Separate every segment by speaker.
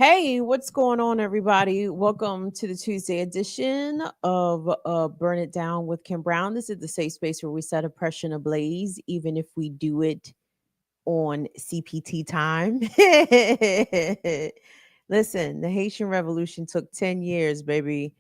Speaker 1: Hey, what's going on, everybody? Welcome to the Tuesday edition of Burn It Down with Kim Brown. This is the safe space where we set oppression ablaze, even if we do it on CPT time. Listen, the Haitian Revolution took 10 years, baby.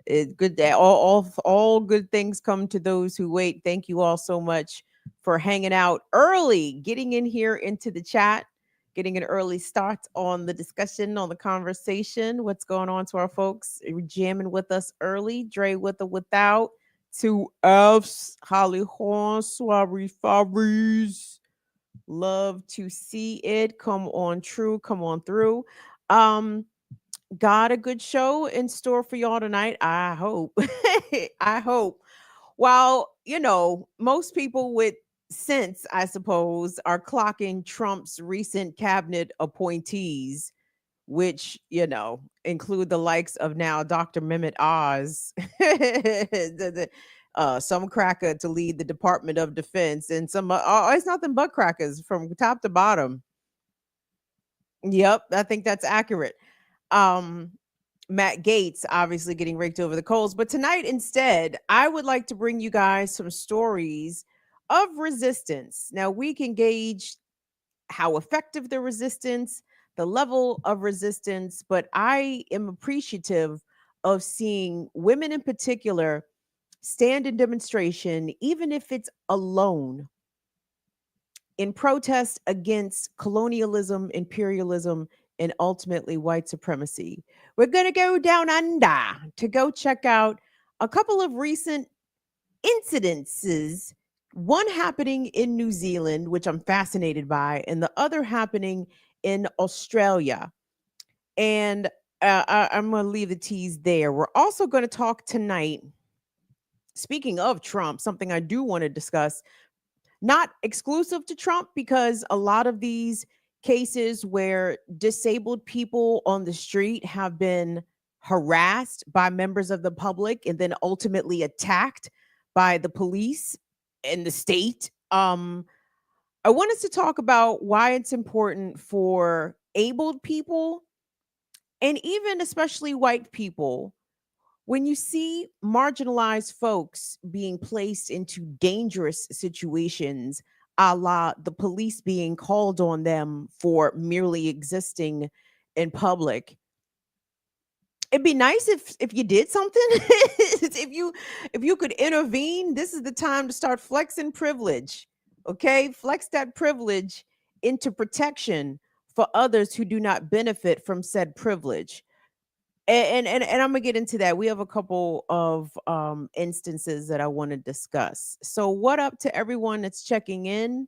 Speaker 1: Good that all good things come to those who wait. Thank you all so much for hanging out early, getting in here into the chat, getting an early start on the discussion, on the conversation. What's going on to our folks? Jamming with us early, Dre with or without. Two F's, Holly Horn, Soiree Fabrice. Love to see it. Come on true. Come on through. Um, got a good show in store for y'all tonight. I hope. I hope. While, most people with sense, I suppose, are clocking Trump's recent cabinet appointees, which, include the likes of now Dr. Mehmet Oz, some cracker to lead the Department of Defense, and it's nothing but crackers from top to bottom. Yep, I think that's accurate. Um, Matt Gaetz obviously getting raked over the coals. But tonight, instead, I would like to bring you guys some stories of resistance. Now, we can gauge how effective the resistance, the level of resistance, but I am appreciative of seeing women in particular stand in demonstration, even if it's alone, in protest against colonialism, imperialism, and ultimately white supremacy. We're going to go down under to go check out a couple of recent incidences, one happening in New Zealand, which I'm fascinated by, and the other happening in Australia. And I'm going to leave the tease there. We're also going to talk tonight, speaking of Trump, something I do want to discuss, not exclusive to Trump, because a lot of these cases where disabled people on the street have been harassed by members of the public and then ultimately attacked by the police and the state. I want us to talk about why it's important for abled people and even especially white people, when you see marginalized folks being placed into dangerous situations, a la the police being called on them for merely existing in public, it'd be nice if you did something. If you could intervene. This is the time to start flexing privilege. Okay, flex that privilege into protection for others who do not benefit from said privilege. And I'm gonna get into that. We have a couple of instances that I want to discuss. So, what up to everyone that's checking in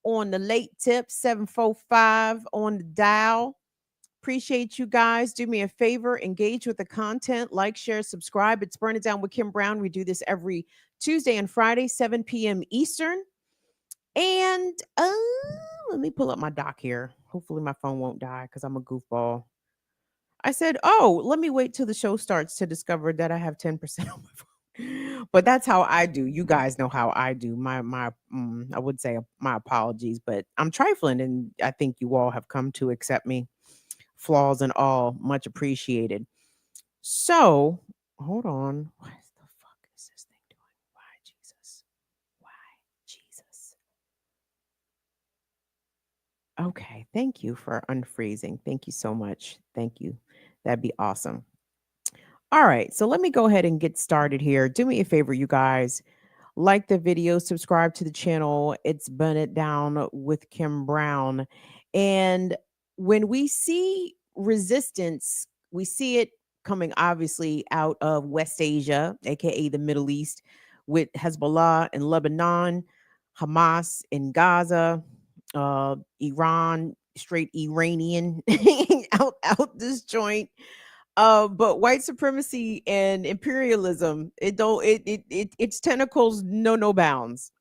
Speaker 1: on the late tip 745 on the dial? Appreciate you guys. Do me a favor, engage with the content, like, share, subscribe. It's Burn It Down with Kim Brown. We do this every Tuesday and Friday, 7 p.m. Eastern. And let me pull up my doc here. Hopefully, my phone won't die because I'm a goofball. I said, "Oh, let me wait till the show starts to discover that I have 10% on my phone." But that's how I do. You guys know how I do. I would say my apologies, but I'm trifling, and I think you all have come to accept me, flaws and all. Much appreciated. So, hold on. What the fuck is this thing doing? Why, Jesus? Why, Jesus? Okay, thank you for unfreezing. Thank you so much. Thank you. That'd be awesome. All right, so let me go ahead and get started here. Do me a favor, you guys. Like the video, subscribe to the channel. It's Burn It Down with Kim Brown. And when we see resistance, we see it coming obviously out of West Asia, aka the Middle East, with Hezbollah in Lebanon, Hamas in Gaza, Iran, straight Iranian out this joint. But white supremacy and imperialism, its tentacles know no bounds.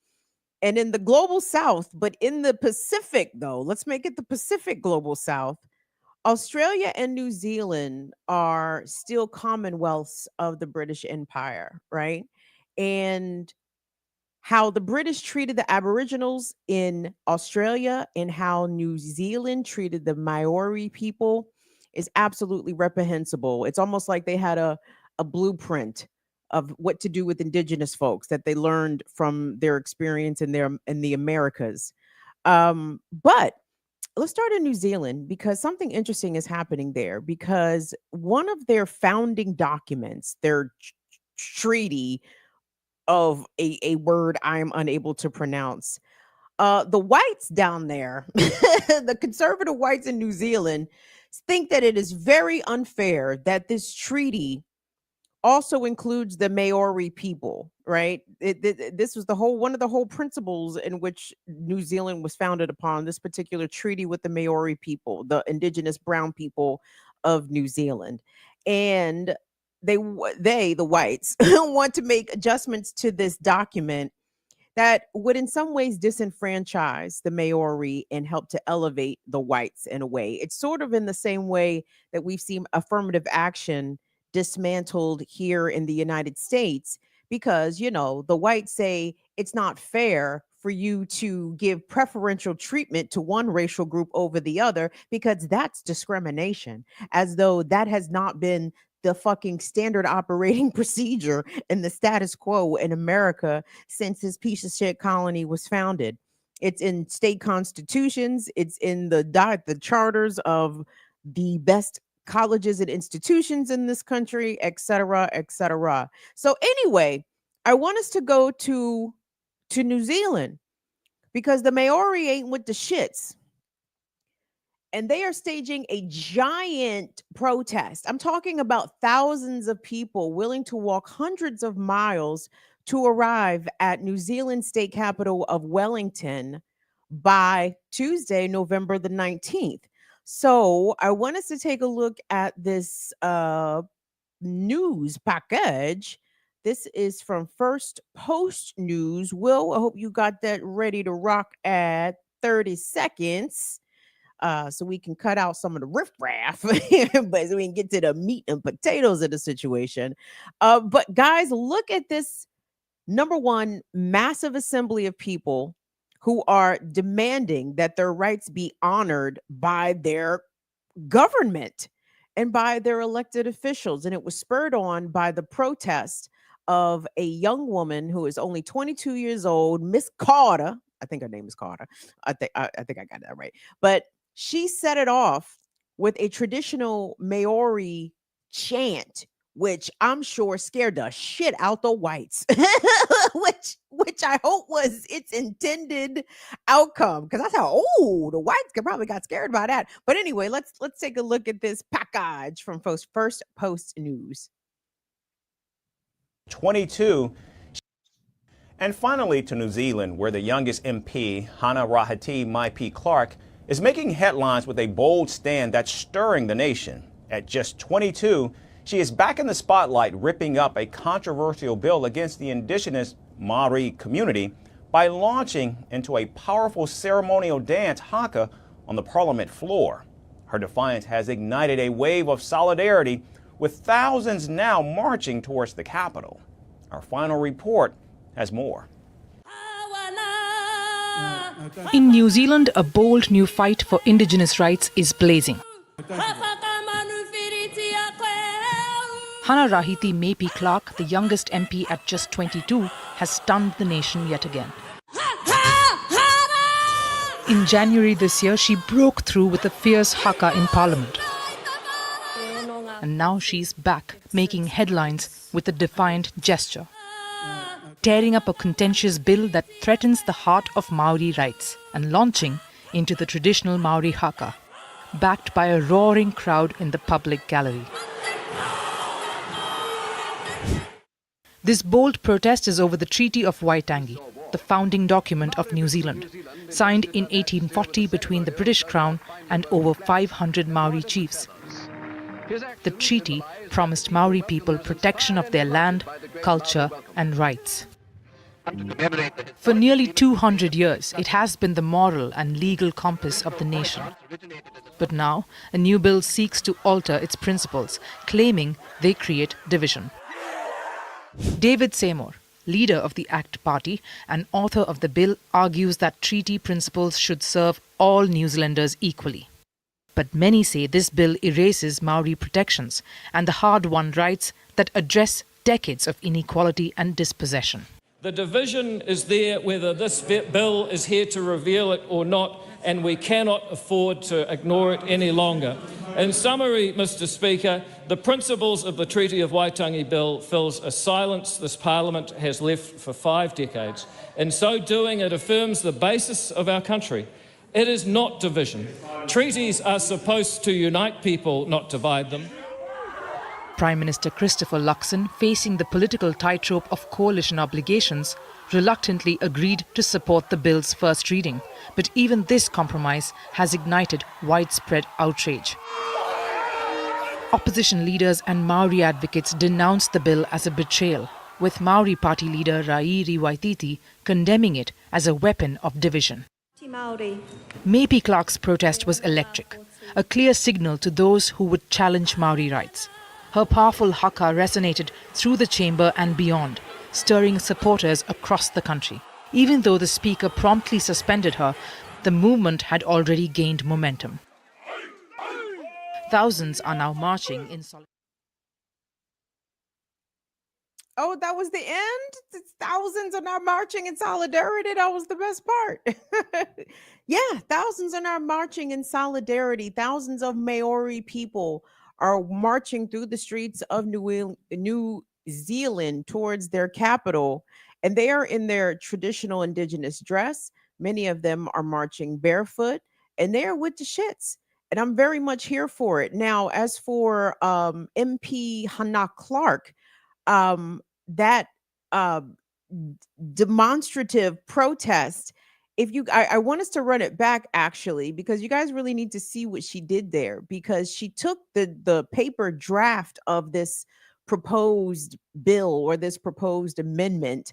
Speaker 1: And in the global south, but in the Pacific, though, let's make it the Pacific global south, Australia and New Zealand are still commonwealths of the British Empire, right? And how the British treated the Aboriginals in Australia and how New Zealand treated the Maori people is absolutely reprehensible. It's almost like they had a blueprint of what to do with indigenous folks that they learned from their experience in the Americas. But let's start in New Zealand because something interesting is happening there. Because one of their founding documents, their treaty of a word I am unable to pronounce, the whites down there, the conservative whites in New Zealand, think that it is very unfair that this treaty also includes the Maori people, right? This was one of the whole principles in which New Zealand was founded upon, this particular treaty with the Maori people, the indigenous brown people of New Zealand. And the whites, want to make adjustments to this document that would in some ways disenfranchise the Maori and help to elevate the whites in a way. It's sort of in the same way that we've seen affirmative action dismantled here in the United States because, the whites say it's not fair for you to give preferential treatment to one racial group over the other because that's discrimination, as though that has not been the fucking standard operating procedure in the status quo in America since this piece of shit colony was founded. It's in state constitutions, it's in the charters of the best colleges and institutions in this country, et cetera, et cetera. So anyway, I want us to go to New Zealand because the Maori ain't with the shits. And they are staging a giant protest. I'm talking about thousands of people willing to walk hundreds of miles to arrive at New Zealand state capital of Wellington by Tuesday, November the 19th. So I want us to take a look at this news package. This is from First Post News. Will, I hope you got that ready to rock at 30 seconds. So we can cut out some of the riffraff, but so we can get to the meat and potatoes of the situation. But guys, look at this number one massive assembly of people who are demanding that their rights be honored by their government and by their elected officials. And it was spurred on by the protest of a young woman who is only 22 years old, Miss Carter. I think her name is Carter. I think I got that right. But she set it off with a traditional Maori chant, which I'm sure scared the shit out the whites, which I hope was its intended outcome. Because I thought, oh, the whites probably got scared by that. But anyway, let's take a look at this package from First Post News.
Speaker 2: 22. And finally to New Zealand, where the youngest MP, Hana-Rawhiti Maipi-Clarke, is making headlines with a bold stand that's stirring the nation. At just 22, she is back in the spotlight, ripping up a controversial bill against the indigenous Maori community by launching into a powerful ceremonial dance, Haka, on the parliament floor. Her defiance has ignited a wave of solidarity, with thousands now marching towards the Capitol. Our final report has more.
Speaker 3: In New Zealand, a bold new fight for indigenous rights is blazing. Hana-Rawhiti Maipi-Clarke, the youngest MP at just 22, has stunned the nation yet again. In January this year, she broke through with a fierce haka in Parliament. And now she's back, making headlines with a defiant gesture, tearing up a contentious bill that threatens the heart of Maori rights and launching into the traditional Maori haka, backed by a roaring crowd in the public gallery. This bold protest is over the Treaty of Waitangi, the founding document of New Zealand, signed in 1840 between the British Crown and over 500 Maori chiefs. The treaty promised Maori people protection of their land, culture and rights. For nearly 200 years, it has been the moral and legal compass of the nation. But now, a new bill seeks to alter its principles, claiming they create division. David Seymour, leader of the ACT Party and author of the bill, argues that treaty principles should serve all New Zealanders equally. But many say this bill erases Maori protections and the hard-won rights that address decades of inequality and dispossession.
Speaker 4: The division is there whether this bill is here to reveal it or not, and we cannot afford to ignore it any longer. In summary, Mr. Speaker, the principles of the Treaty of Waitangi Bill fills a silence this Parliament has left for 5 decades. In so doing, it affirms the basis of our country. It is not division. Treaties are supposed to unite people, not divide them.
Speaker 3: Prime Minister Christopher Luxon, facing the political tightrope of coalition obligations, reluctantly agreed to support the bill's first reading. But even this compromise has ignited widespread outrage. Opposition leaders and Maori advocates denounced the bill as a betrayal, with Maori Party leader Rairi Waititi condemning it as a weapon of division. Maipi-Clarke's protest was electric, a clear signal to those who would challenge Maori rights. Her powerful haka resonated through the chamber and beyond, stirring supporters across the country. Even though the speaker promptly suspended her, the movement had already gained momentum. Thousands are now marching in solidarity.
Speaker 1: Oh, that was the end? Thousands are now marching in solidarity. That was the best part. Yeah, thousands are now marching in solidarity. Thousands of Maori people are marching through the streets of New Zealand towards their capital, and they are in their traditional indigenous dress. Many of them are marching barefoot, and they are with the shits. And I'm very much here for it. Now, as for MP Hana-Rawhiti, that demonstrative protest, I want us to run it back actually, because you guys really need to see what she did there, because she took the paper draft of this proposed bill or this proposed amendment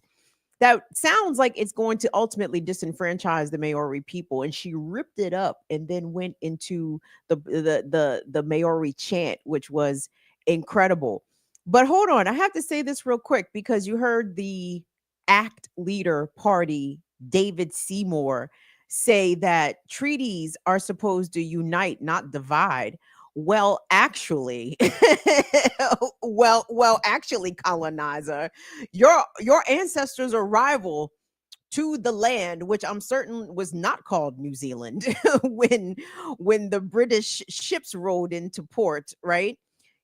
Speaker 1: that sounds like it's going to ultimately disenfranchise the Maori people, and she ripped it up and then went into the Maori chant, which was incredible. But hold on, I have to say this real quick, because you heard the ACT leader party, David Seymour, say that treaties are supposed to unite, not divide. Well, actually, actually, colonizer, your ancestors' arrival to the land, which I'm certain was not called New Zealand, when the British ships rolled into port, right?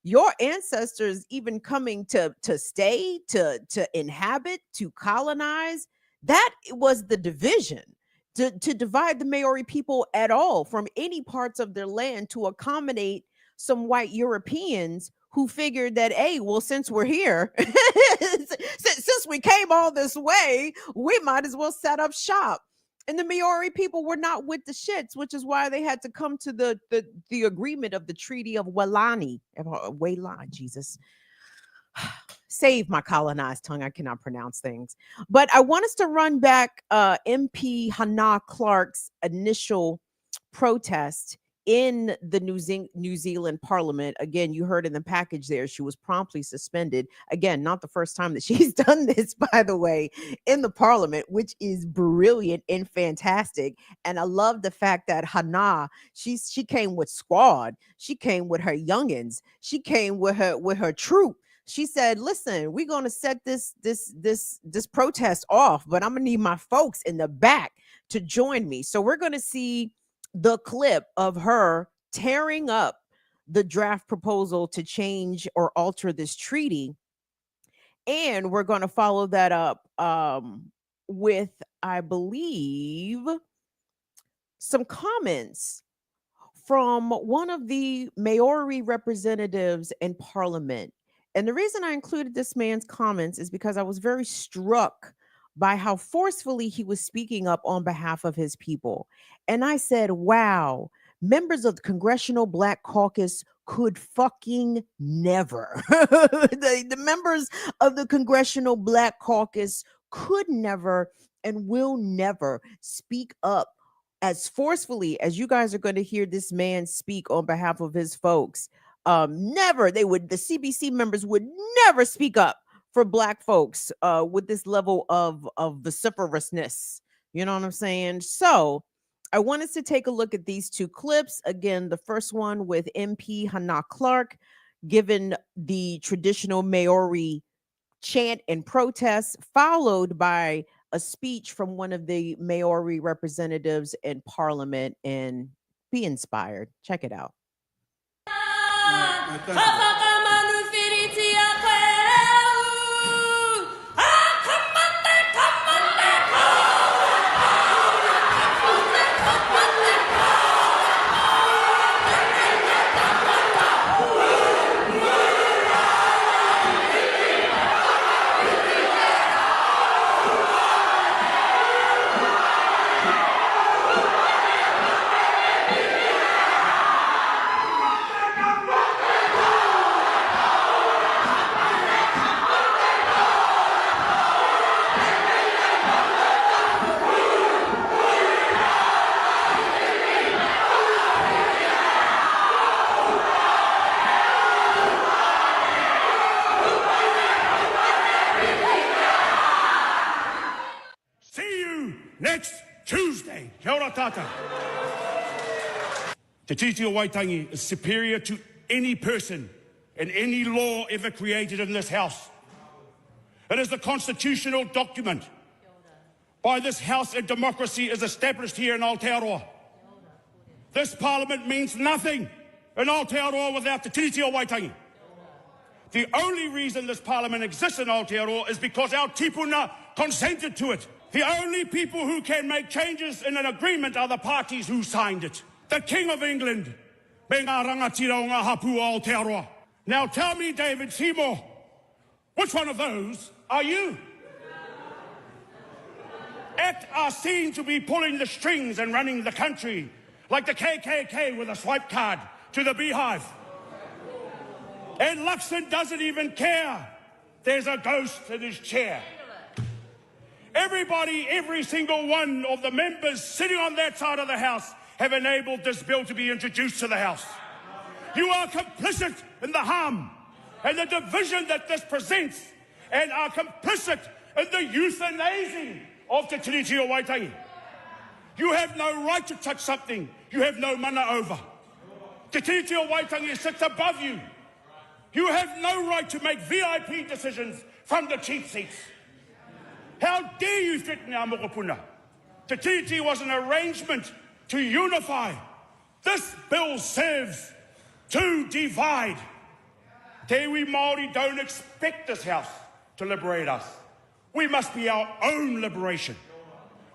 Speaker 1: Your ancestors even coming to stay, to inhabit, to colonize, that was the division. To divide the Maori people at all from any parts of their land to accommodate some white Europeans who figured that, hey, well, since we're here, since we came all this way, we might as well set up shop. And the Maori people were not with the shits, which is why they had to come to the agreement of the Treaty of Waitangi. Jesus. Save my colonized tongue. I cannot pronounce things. But I want us to run back MP Hana-Rawhiti's initial protest in the New Zealand Parliament. Again, you heard in the package there, she was promptly suspended. Again, not the first time that she's done this, by the way, in the Parliament, which is brilliant and fantastic. And I love the fact that Hana, she came with squad. She came with her youngins. She came with her troop. She said, listen, we're going to set this protest off, but I'm going to need my folks in the back to join me. So we're going to see the clip of her tearing up the draft proposal to change or alter this treaty. And we're going to follow that up with, I believe, some comments from one of the Maori representatives in Parliament. And the reason I included this man's comments is because I was very struck by how forcefully he was speaking up on behalf of his people. And I said, wow, members of the Congressional Black Caucus could fucking never. The members of the Congressional Black Caucus could never and will never speak up as forcefully as you guys are going to hear this man speak on behalf of his folks. The CBC members would never speak up for Black folks with this level of vociferousness. You know what I'm saying? So I want us to take a look at these two clips. Again, the first one with MP Hana-Clarke, given the traditional Maori chant and protest, followed by a speech from one of the Maori representatives in Parliament, and be inspired. Check it out.
Speaker 5: Next Tuesday, kia ora tata. The Treaty of Waitangi is superior to any person and any law ever created in this house. It is the constitutional document. By this house, a democracy is established here in Aotearoa. This parliament means nothing in Aotearoa without the Treaty of Waitangi. The only reason this parliament exists in Aotearoa is because our tipuna consented to it. The only people who can make changes in an agreement are the parties who signed it. The King of England, me ngā rangatira o ngā hapu o Aotearoa. Now tell me, David Seymour, which one of those are you? ACT are seen to be pulling the strings and running the country like the KKK with a swipe card to the beehive. And Luxon doesn't even care. There's a ghost in his chair. Everybody, every single one of the members sitting on that side of the House have enabled this bill to be introduced to the House. You are complicit in the harm and the division that this presents, and are complicit in the euthanizing of the Treaty of Waitangi. You have no right to touch something you have no mana over. The Treaty of Waitangi sits above you. You have no right to make VIP decisions from the cheap seats. How dare you threaten our mokopuna? The treaty was an arrangement to unify. This bill serves to divide. Te iwi Māori don't expect this house to liberate us. We must be our own liberation.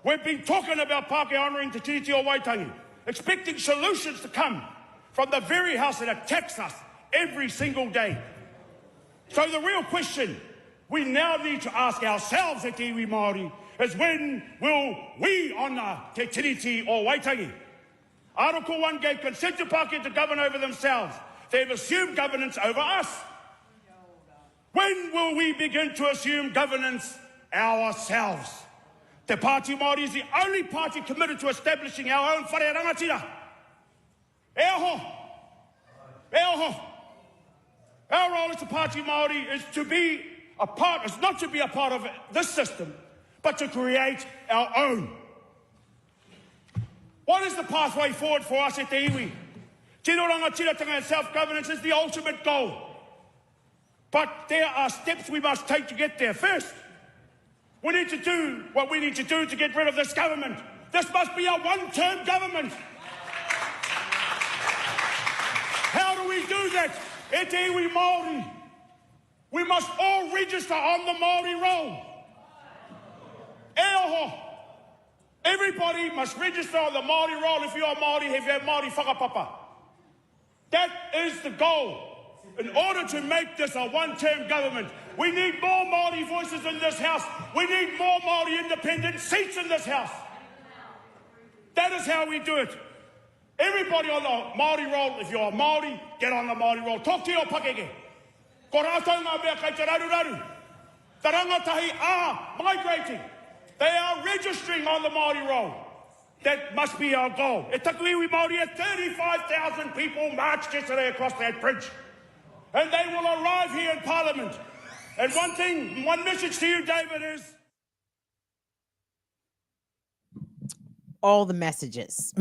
Speaker 5: We've been talking about Pākehā honouring the Treaty of Waitangi, expecting solutions to come from the very house that attacks us every single day. So the real question we now need to ask ourselves at Te iwi Māori is, when will we honour Te Treaty of Waitangi? Article 1 gave consent to Pākehā to govern over themselves. They've assumed governance over us. When will we begin to assume governance ourselves? Te Pāti Māori is the only party committed to establishing our own whare rangatira. E aho! E aho! Our role as the Pāti Māori is not to be a part of this system, but to create our own. What is the pathway forward for us at Te iwi? Tino rangatiratanga and self-governance is the ultimate goal. But there are steps we must take to get there. First, we need to do what we need to do to get rid of this government. This must be a one-term government. How do we do that? E te iwi Māori. We must all register on the Māori roll. E oho. Everybody must register on the Māori roll if you are Māori, if you have Māori whakapapa. That is the goal. In order to make this a one-term government, we need more Māori voices in this house. We need more Māori independent seats in this house. That is how we do it. Everybody on the Māori roll, if you're a Māori, get on the Māori roll. Talk to your pakeke. Ko rātou ngā mea kei te raru. The rangatahi are migrating. They are registering on the Māori roll. That must be our goal. E taku iwi Māori, 35,000 people marched yesterday across that bridge. And they will arrive here in Parliament. And one message to you, David, is...
Speaker 1: all the messages.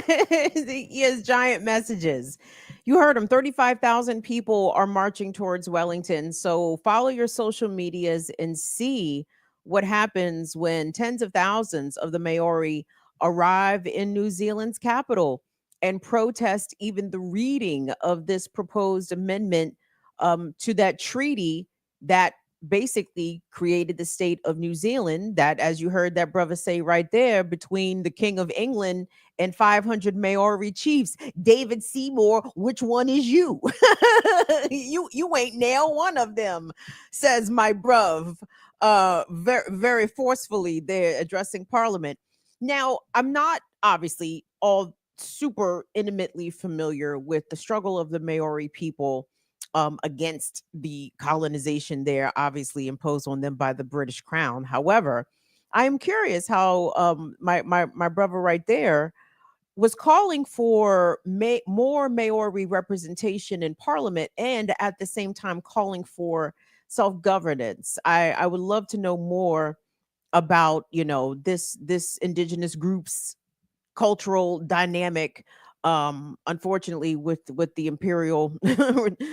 Speaker 1: He has giant messages. You heard him. 35,000 people are marching towards Wellington. So follow your social medias and see what happens when tens of thousands of the Maori arrive in New Zealand's capital and protest even the reading of this proposed amendment to that treaty that basically created the state of New Zealand, that, as you heard that brother say right there, between the King of England and 500 Maori chiefs. David Seymour, which one is you? You ain't nail one of them, says my bruv, very, very forcefully there addressing Parliament. Now, I'm not obviously all super intimately familiar with the struggle of the Maori people against the colonization there, obviously imposed on them by the British Crown. However, I am curious how my brother right there was calling for more Maori representation in Parliament, and at the same time calling for self-governance. I would love to know more about this indigenous group's cultural dynamic, unfortunately with the imperial the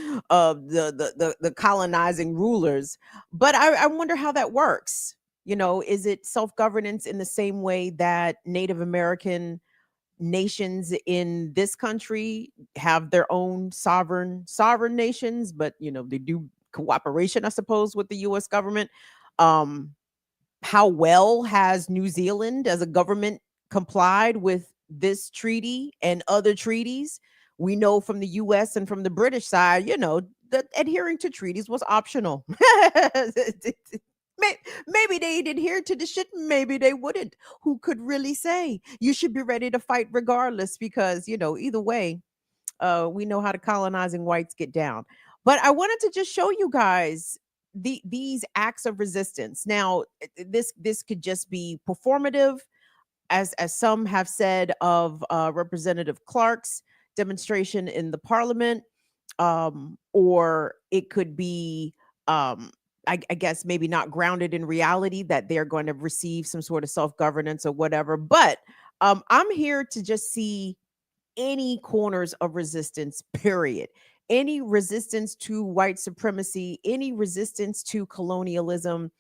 Speaker 1: colonizing rulers. But I wonder how that works. Is it self-governance in the same way that Native American nations in this country have their own sovereign nations, but they do cooperation, I suppose, with the US government? How well has New Zealand as a government complied with this treaty and other treaties? We know from the US and from the British side, that adhering to treaties was optional. Maybe they'd adhere to the shit, maybe they wouldn't. Who could really say? You should be ready to fight regardless, because either way, we know how the colonizing whites get down. But I wanted to just show you guys these acts of resistance. Now, this could just be performative, as some have said of Representative Clark's demonstration in the Parliament, or it could be, I guess, maybe not grounded in reality, that they're going to receive some sort of self-governance or whatever. But I'm here to just see any corners of resistance, period. Any resistance to white supremacy, any resistance to colonialism,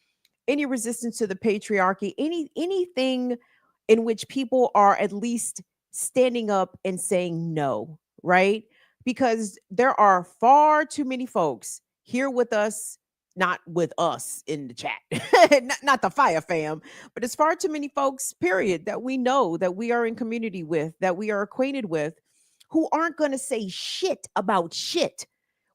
Speaker 1: any resistance to the patriarchy, anything in which people are at least standing up and saying no, right? Because there are far too many folks here with us, not with us in the chat, not the fire fam, but it's far too many folks, period, that we know, that we are in community with, that we are acquainted with, who aren't going to say shit about shit.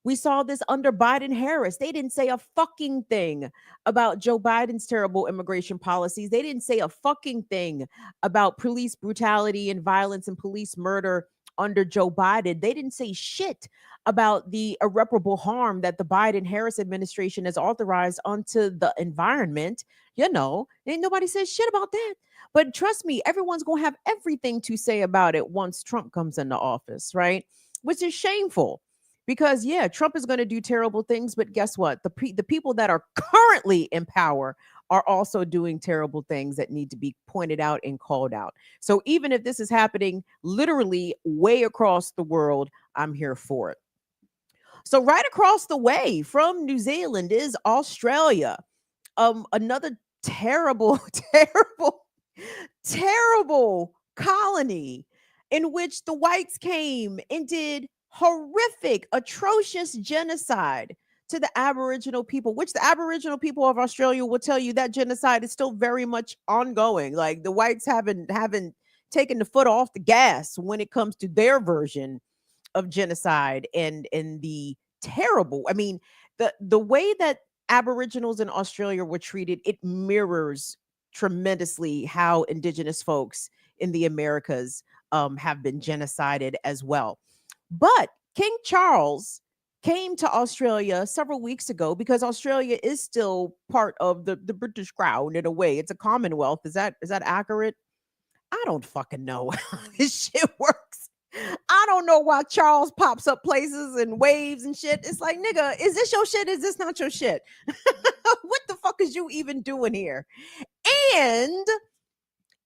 Speaker 1: We saw this under Biden Harris. They didn't say a fucking thing about Joe Biden's terrible immigration policies. They didn't say a fucking thing about police brutality and violence and police murder under Joe Biden. They didn't say shit about the irreparable harm that the Biden Harris administration has authorized onto the environment. Ain't nobody says shit about that. But trust me, everyone's going to have everything to say about it once Trump comes into office, right? Which is shameful. Because, yeah, Trump is going to do terrible things, but guess what? The people that are currently in power are also doing terrible things that need to be pointed out and called out. So even if this is happening literally way across the world, I'm here for it. So right across the way from New Zealand is Australia. Another terrible, terrible colony in which the whites came and did horrific, atrocious genocide to the Aboriginal people, which the Aboriginal people of Australia will tell you that genocide is still very much ongoing. Like, the whites haven't taken the foot off the gas when it comes to their version of genocide and the terrible. I mean, the way that Aboriginals in Australia were treated, it mirrors tremendously how indigenous folks in the Americas have been genocided as well. But King Charles came to Australia several weeks ago because Australia is still part of the British Crown in a way. It's a commonwealth. Is that accurate? I don't fucking know how this shit works. I don't know why Charles pops up places and waves and shit. It's like, nigga, is this your shit? Is this not your shit? What the fuck is you even doing here? And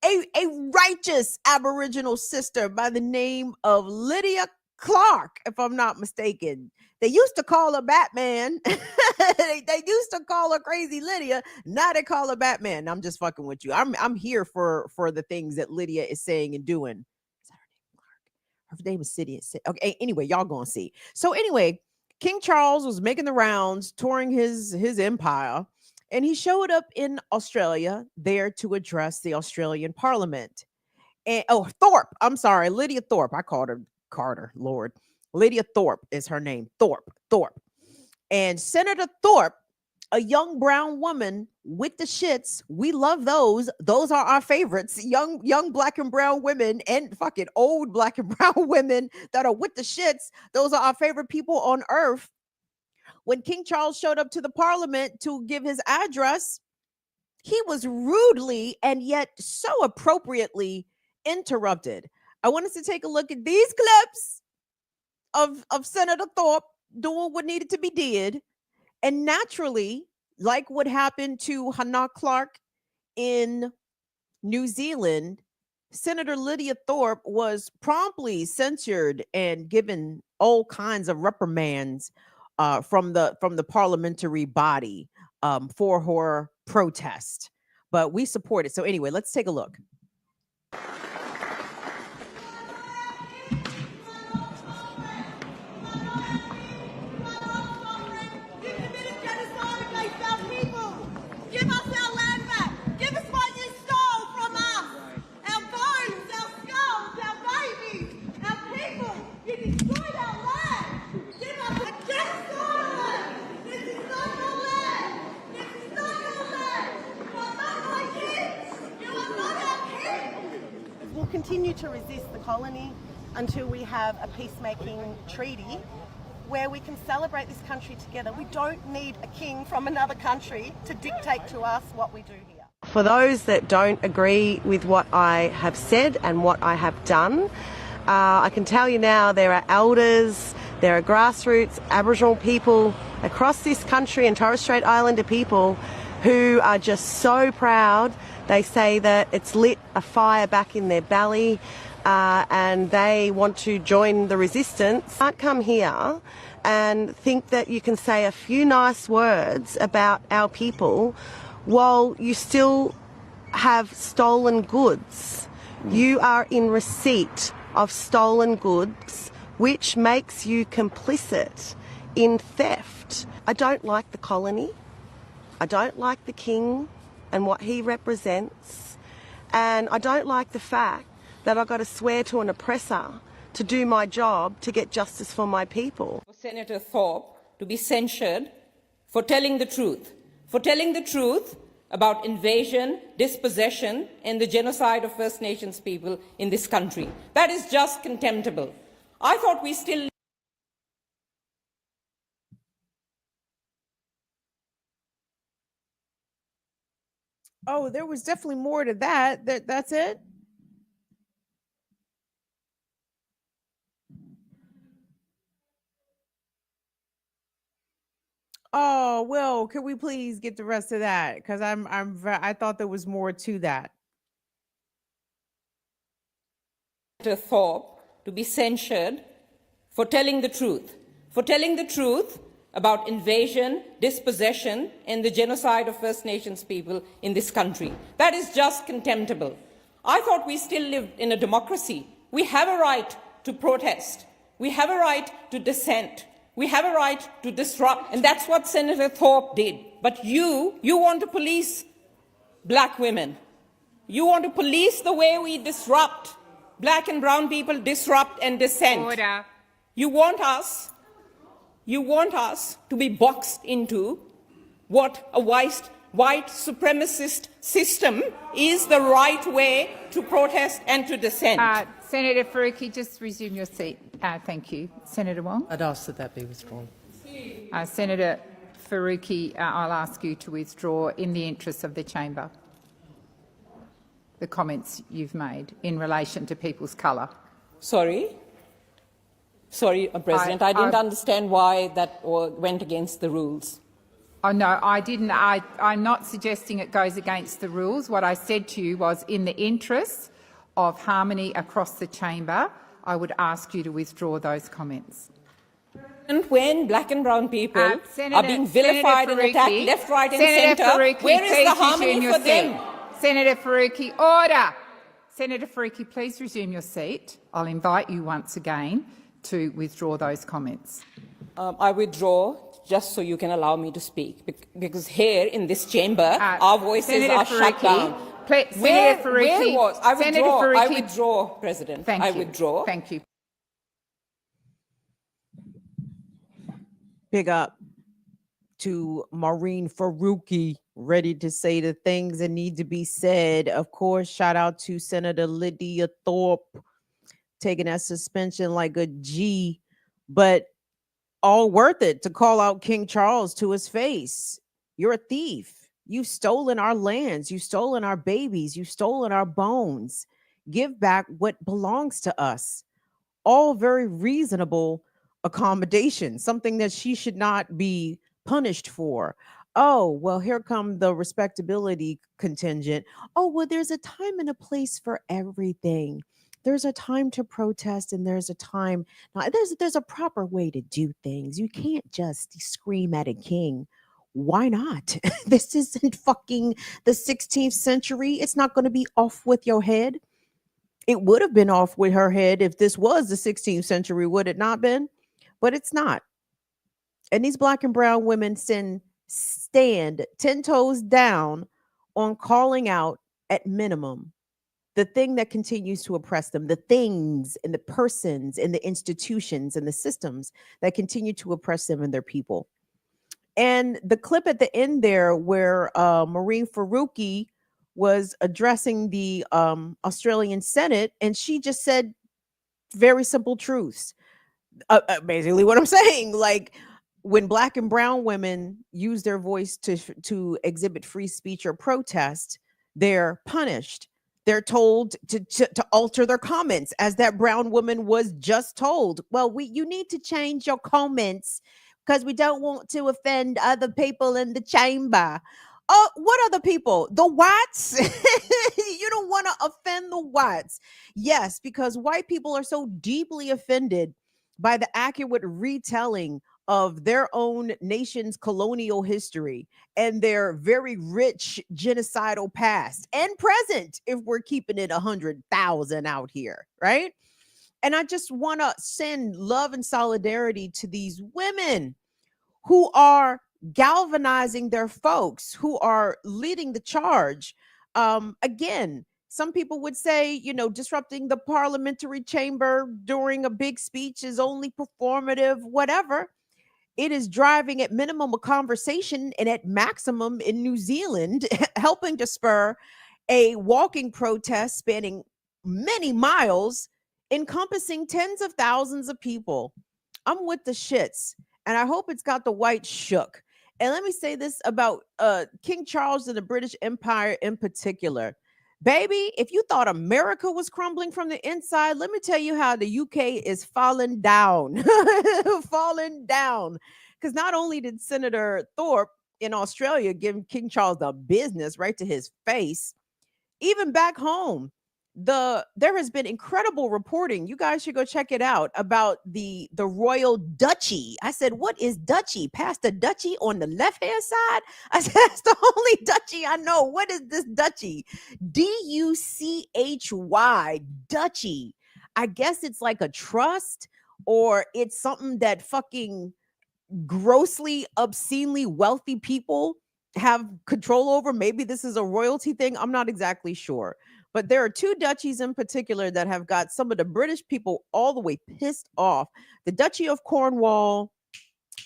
Speaker 1: a righteous Aboriginal sister by the name of Lydia Clark, if I'm not mistaken. They used to call her Batman. they used to call her Crazy Lydia. Now they call her Batman. I'm just fucking with you. I'm here for the things that Lydia is saying and doing. Is that her name? Clark? Her name is City. Okay. Anyway, y'all gonna see. So anyway, King Charles was making the rounds, touring his empire, and he showed up in Australia there to address the Australian Parliament. And Thorpe. I'm sorry, Lydia Thorpe. I called her Carter. Lord, Lydia Thorpe is her name. Thorpe. And Senator Thorpe, a young brown woman with the shits. We love those. Those are our favorites. Young black and brown women and fucking old black and brown women that are with the shits. Those are our favorite people on earth. When King Charles showed up to the Parliament to give his address, he was rudely and yet so appropriately interrupted. I want us to take a look at these clips of Senator Thorpe doing what needed to be did. And naturally, like what happened to Hannah Clarke in New Zealand, Senator Lydia Thorpe was promptly censured and given all kinds of reprimands from the parliamentary body for her protest. But we support it. So anyway, let's take a look.
Speaker 6: Give us our land back. Give us what you stole from us. Our bones, our skulls, our babies, our people. You destroyed our land. Give us a genocide. This is not your land. This is not your land. You are not my kids. You are not our kids. We'll continue to resist the colony until we have a peacemaking treaty where we can celebrate this country together. We don't need a king from another country to dictate to us what we do here. For those that don't agree with what I have said and what I have done, I can tell you now there are elders, there are grassroots Aboriginal people across this country and Torres Strait Islander people who are just so proud. They say that it's lit a fire back in their belly. And they want to join the resistance. Can't come here and think that you can say a few nice words about our people while you still have stolen goods. You are in receipt of stolen goods, which makes you complicit in theft. I don't like the colony. I don't like the king and what he represents. And I don't like the fact that I've got to swear to an oppressor to do my job to get justice for my people.
Speaker 7: For Senator Thorpe to be censured for telling the truth about invasion, dispossession, and the genocide of First Nations people in this country. That is just contemptible. I thought we still...
Speaker 1: Oh, there was definitely more to that. That's it? Oh, well, could we please get the rest of that? Because I thought there was more to that.
Speaker 7: Senator Thorpe to be censured for telling the truth about invasion, dispossession, and the genocide of First Nations people in this country. That is just contemptible. I thought we still lived in a democracy. We have a right to protest. We have a right to dissent. We have a right to disrupt, and that's what Senator Thorpe did. But you want to police black women. You want to police the way we disrupt. Black and brown people disrupt and dissent.
Speaker 8: Order.
Speaker 7: You want us to be boxed into what a white supremacist system is the right way to protest and to dissent.
Speaker 8: Senator Faruqi, just resume your seat. Thank you. Senator Wong?
Speaker 9: I'd ask that be withdrawn.
Speaker 8: Senator Faruqi, I'll ask you to withdraw in the interests of the chamber the comments you've made in relation to people's colour.
Speaker 7: Sorry, President, I didn't understand why that went against the rules.
Speaker 8: Oh, no, I didn't. I'm not suggesting it goes against the rules. What I said to you was, in the interests of harmony across the chamber, I would ask you to withdraw those comments.
Speaker 7: And when black and brown people are being vilified and
Speaker 8: Faruqi,
Speaker 7: attacked left, right and
Speaker 8: Senator
Speaker 7: centre,
Speaker 8: Faruqi,
Speaker 7: where is the
Speaker 8: please
Speaker 7: harmony
Speaker 8: resume your
Speaker 7: for them?
Speaker 8: seat. Senator Faruqi, order. Senator Faruqi, please resume your seat. I'll invite you once again to withdraw those comments.
Speaker 7: I withdraw, just so you can allow me to speak, because here in this chamber, our voices
Speaker 8: Senator
Speaker 7: are
Speaker 8: Faruqi,
Speaker 7: shut down.
Speaker 8: Senator Faruqi,
Speaker 7: where was I withdraw?
Speaker 8: Senator Faruqi,
Speaker 7: I withdraw, President.
Speaker 8: Thank
Speaker 7: I
Speaker 8: you.
Speaker 7: withdraw.
Speaker 8: Thank you.
Speaker 1: Big up to Maureen Faruqi, ready to say the things that need to be said. Of course, shout out to Senator Lydia Thorpe, taking that suspension like a G, but all worth it to call out King Charles to his face. You're a thief. You've stolen our lands. You've stolen our babies. You've stolen our bones. Give back what belongs to us. All very reasonable accommodation, something that she should not be punished for. Oh, well, here come the respectability contingent. Oh, well, there's a time and a place for everything. There's a time to protest and there's a time. Now, there's a proper way to do things. You can't just scream at a king. Why not? This isn't fucking the 16th century. It's not going to be off with your head. It would have been off with her head if this was the 16th century, would it not been? But it's not. And these black and brown women stand 10 toes down on calling out at minimum the thing that continues to oppress them, the things and the persons and the institutions and the systems that continue to oppress them and their people. And the clip at the end there where Maureen Faruqi was addressing the Australian Senate, and she just said very simple truths. Basically what I'm saying, like, when black and brown women use their voice to exhibit free speech or protest, they're punished. They're told to alter their comments, as that brown woman was just told. Well, you need to change your comments because we don't want to offend other people in the chamber. Oh, what other people? The whites? You don't want to offend the whites. Yes, because white people are so deeply offended by the accurate retelling of their own nation's colonial history and their very rich genocidal past and present, if we're keeping it 100,000 out here, right? And I just want to send love and solidarity to these women who are galvanizing their folks, who are leading the charge. Again, some people would say, disrupting the parliamentary chamber during a big speech is only performative, whatever. It is driving at minimum a conversation and at maximum in New Zealand, helping to spur a walking protest spanning many miles, encompassing tens of thousands of people. I'm with the shits, and I hope it's got the white shook. And let me say this about King Charles and the British Empire in particular. Baby, if you thought America was crumbling from the inside, let me tell you how the UK is falling down. Falling down. Because not only did Senator Thorpe in Australia give King Charles the business right to his face, even back home, there has been incredible reporting. You guys should go check it out about the royal duchy. I said, what is duchy? Past the duchy on the left hand side? I said, that's the only duchy I know. What is this duchy? DUCHY, duchy. I guess it's like a trust, or it's something that fucking grossly, obscenely wealthy people have control over. Maybe this is a royalty thing. I'm not exactly sure. But there are two duchies in particular that have got some of the British people all the way pissed off. The Duchy of Cornwall,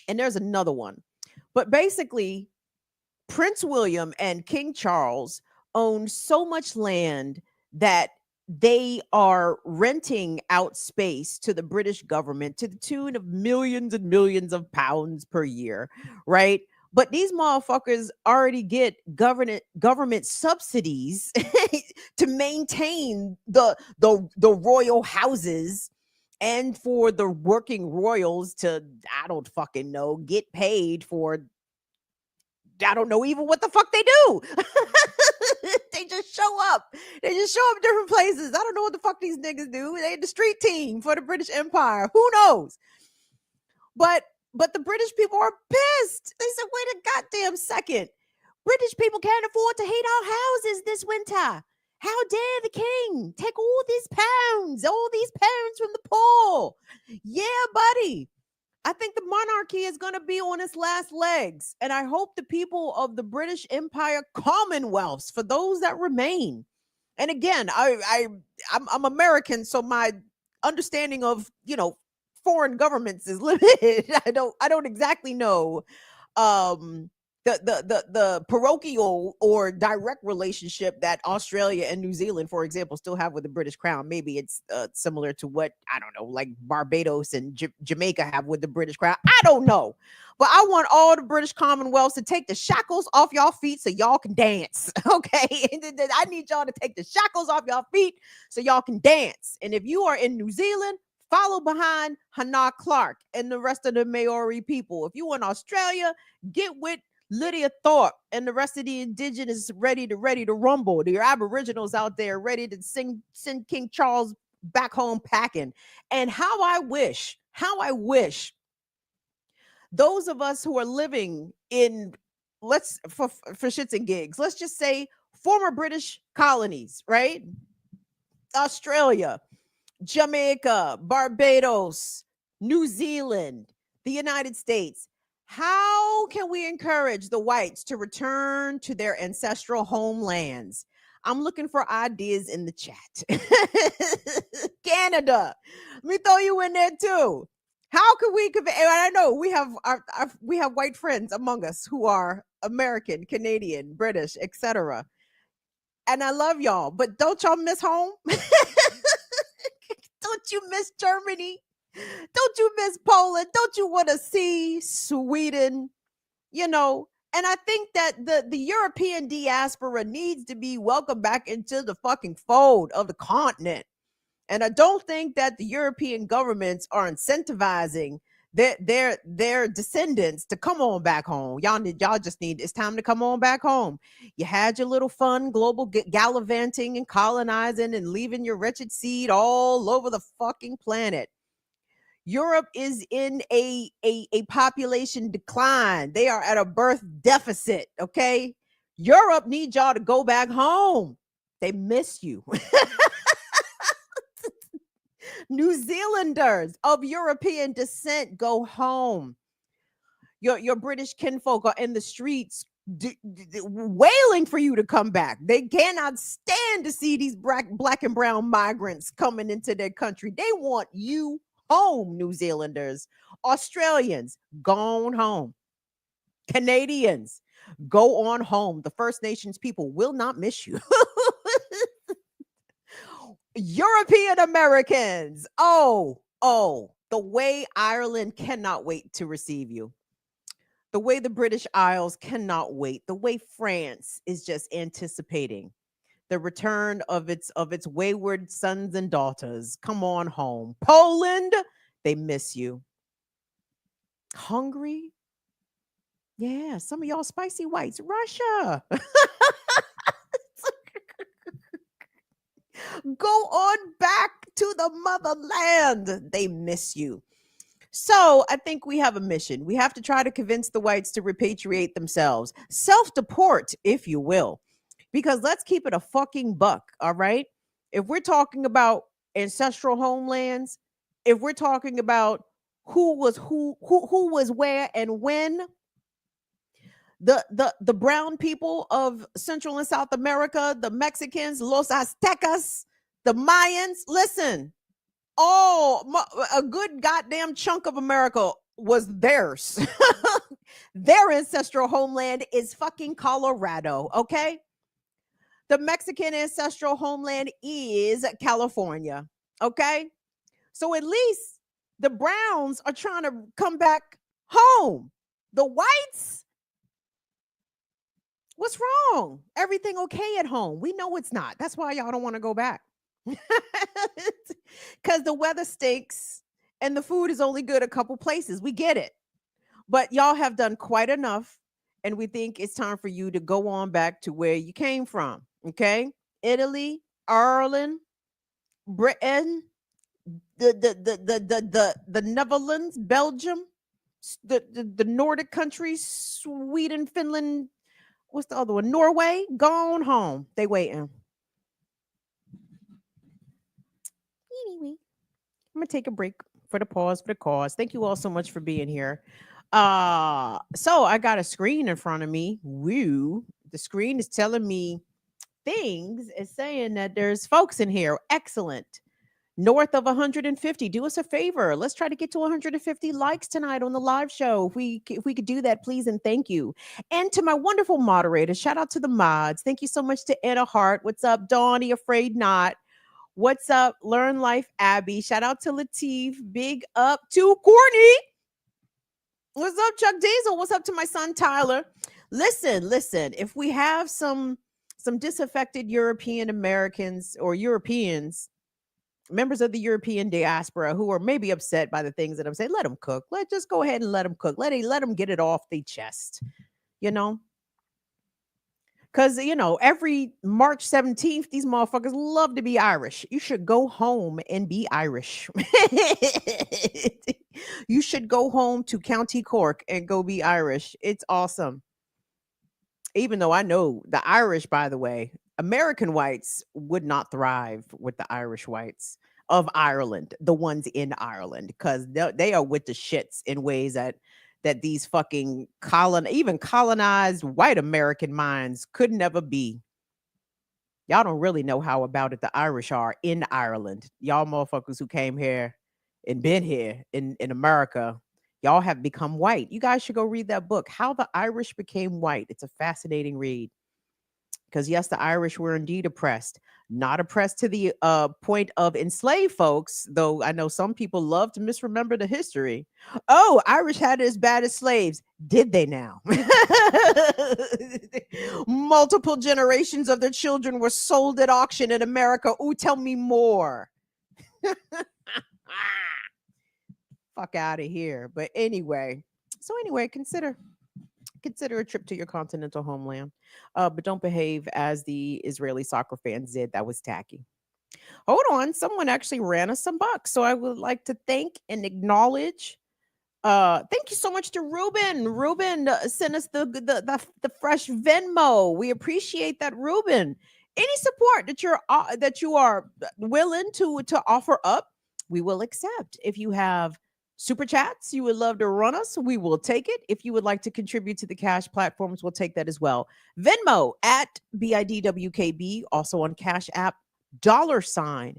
Speaker 1: and there's another one. But basically, Prince William and King Charles own so much land that they are renting out space to the British government to the tune of millions and millions of pounds per year, right? But these motherfuckers already get government subsidies to maintain the royal houses, and for the working royals to, I don't fucking know, get paid for I don't know even what the fuck they do. They just show up. They just show up different places. I don't know what the fuck these niggas do. They the street team for the British Empire. Who knows? But the British people are pissed. They said, wait a goddamn second. British people can't afford to heat our houses this winter. How dare the king take all these pounds from the poor? Yeah, buddy. I think the monarchy is going to be on its last legs. And I hope the people of the British Empire Commonwealths, for those that remain. And again, I'm American, so my understanding of, foreign governments is limited. I don't exactly know the parochial or direct relationship that Australia and New Zealand, for example, still have with the British Crown. Maybe it's similar to what, I don't know, like Barbados and Jamaica have with the British Crown. I don't know. But I want all the British Commonwealths to take the shackles off y'all feet so y'all can dance. Okay. I need y'all to take the shackles off y'all feet so y'all can dance. And if you are in New Zealand, follow behind Hana-Clarke and the rest of the Maori people. If you in Australia, get with Lydia Thorpe and the rest of the indigenous ready to rumble. The Aboriginals out there ready to send King Charles back home packing. And how I wish those of us who are living in, for shits and gigs, let's just say former British colonies, right? Australia, Jamaica, Barbados, New Zealand, the United States. How can we encourage the whites to return to their ancestral homelands? I'm looking for ideas in the chat. Canada, let me throw you in there too. How can we? And I know we have white friends among us who are American, Canadian, British, etc. And I love y'all, but don't y'all miss home? Don't you miss Germany? Don't you miss Poland? Don't you want to see Sweden? And I think that the European diaspora needs to be welcomed back into the fucking fold of the continent. And I don't think that the European governments are incentivizing their descendants to come on back home. Y'all just need, it's time to come on back home. You had your little fun global gallivanting and colonizing and leaving your wretched seed all over the fucking planet. Europe is in a population decline. They are at a birth deficit, okay? Europe needs y'all to go back home. They miss you. New Zealanders of European descent, go home. Your British kinfolk are in the streets wailing for you to come back. They cannot stand to see these black and brown migrants coming into their country. They want you home, New Zealanders. Australians, gone home. Canadians, go on home. The First Nations people will not miss you. European Americans, the way Ireland cannot wait to receive you. The way the British Isles cannot wait. The way France is just anticipating the return of its wayward sons and daughters. Come on home. Poland, they miss you. Hungary? Yeah, some of y'all spicy whites. Russia. Go on back to the motherland. They miss you. So I think we have a mission. We have to try to convince the whites to repatriate themselves. Self-deport, if you will. Because let's keep it a fucking buck, all right? If we're talking about ancestral homelands, if we're talking about who was where and when, the brown people of Central and South America, the Mexicans, Los Aztecas, the Mayans, listen, a good goddamn chunk of America was theirs. Their ancestral homeland is fucking Colorado, okay? The Mexican ancestral homeland is California, okay? So at least the Browns are trying to come back home. The whites, what's wrong? Everything okay at home? We know it's not. That's why y'all don't want to go back. Because the weather stinks and the food is only good a couple places. We get it. But y'all have done quite enough. and we think it's time for you to go on back to where you came from. Okay, Italy, Ireland, Britain, the Netherlands, Belgium, the Nordic countries, Sweden, Finland. What's the other one? Norway. Gone home. They waiting. Anyway, I'm gonna take a break for the pause for the cause. Thank you all so much for being here. So I got a screen in front of me. Woo. The screen is telling me things. It's saying that there's folks in here. Excellent. North of 150. Do us a favor. Let's try to get to 150 likes tonight on the live show. If we could do that, please and thank you. And to my wonderful moderators, shout out to the mods. Thank you so much to Anna Hart. What's up, Donnie? Afraid Not. What's up, Learn Life Abby? Shout out to Latif. Big up to Courtney. What's up, Chuck Diesel? What's up to my son Tyler? Listen. If we have some disaffected European Americans or Europeans, members of the European diaspora who are maybe upset by the things that I'm saying, let them cook. Just go ahead and let them cook. Let them get it off their chest, because every March 17th, these motherfuckers love to be Irish. You should go home and be Irish. You should go home to County Cork and go be Irish. It's awesome. Even though I know the Irish, by the way, American whites would not thrive with the Irish whites of Ireland, the ones in Ireland, because they are with the shits in ways that these fucking even colonized white American minds could never be. Y'all don't really know how about it the Irish are in Ireland. Y'all motherfuckers who came here and been here in America, y'all have become white. You guys should go read that book, How the Irish Became White. It's a fascinating read. Because yes, the Irish were indeed oppressed, not oppressed to the point of enslaved folks, though I know some people love to misremember the history. Oh, Irish had it as bad as slaves. Did they now? Multiple generations of their children were sold at auction in America. Ooh, tell me more. Fuck out of here. But anyway, consider a trip to your continental homeland, but don't behave as the Israeli soccer fans did. That was tacky. Hold on, someone actually ran us some bucks, so I would like to thank and acknowledge. Thank you so much to Ruben. Ruben sent us the fresh Venmo. We appreciate that, Ruben. Any support that you are willing to offer up, we will accept. If you have super chats you would love to run us, we will take it. If you would like to contribute to the cash platforms, we'll take that as well. Venmo at BIDWKB, also on Cash App, $BIDWKB,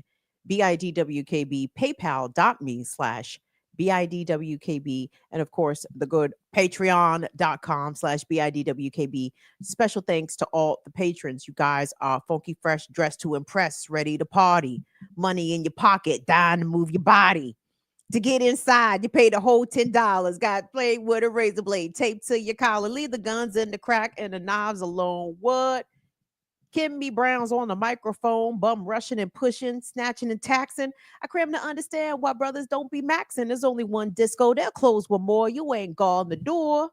Speaker 1: PayPal.me/BIDWKB, and of course, the good Patreon.com/BIDWKB. Special thanks to all the patrons. You guys are funky, fresh, dressed to impress, ready to party, money in your pocket, dying to move your body. To get inside, you paid a whole $10. Got played with a razor blade taped to your collar. Leave the guns in the crack and the knives alone. What? Kimby Brown's on the microphone, bum rushing and pushing, snatching and taxing. I cram to understand why brothers don't be maxing. There's only one disco. They'll close one more. You ain't guarding the door.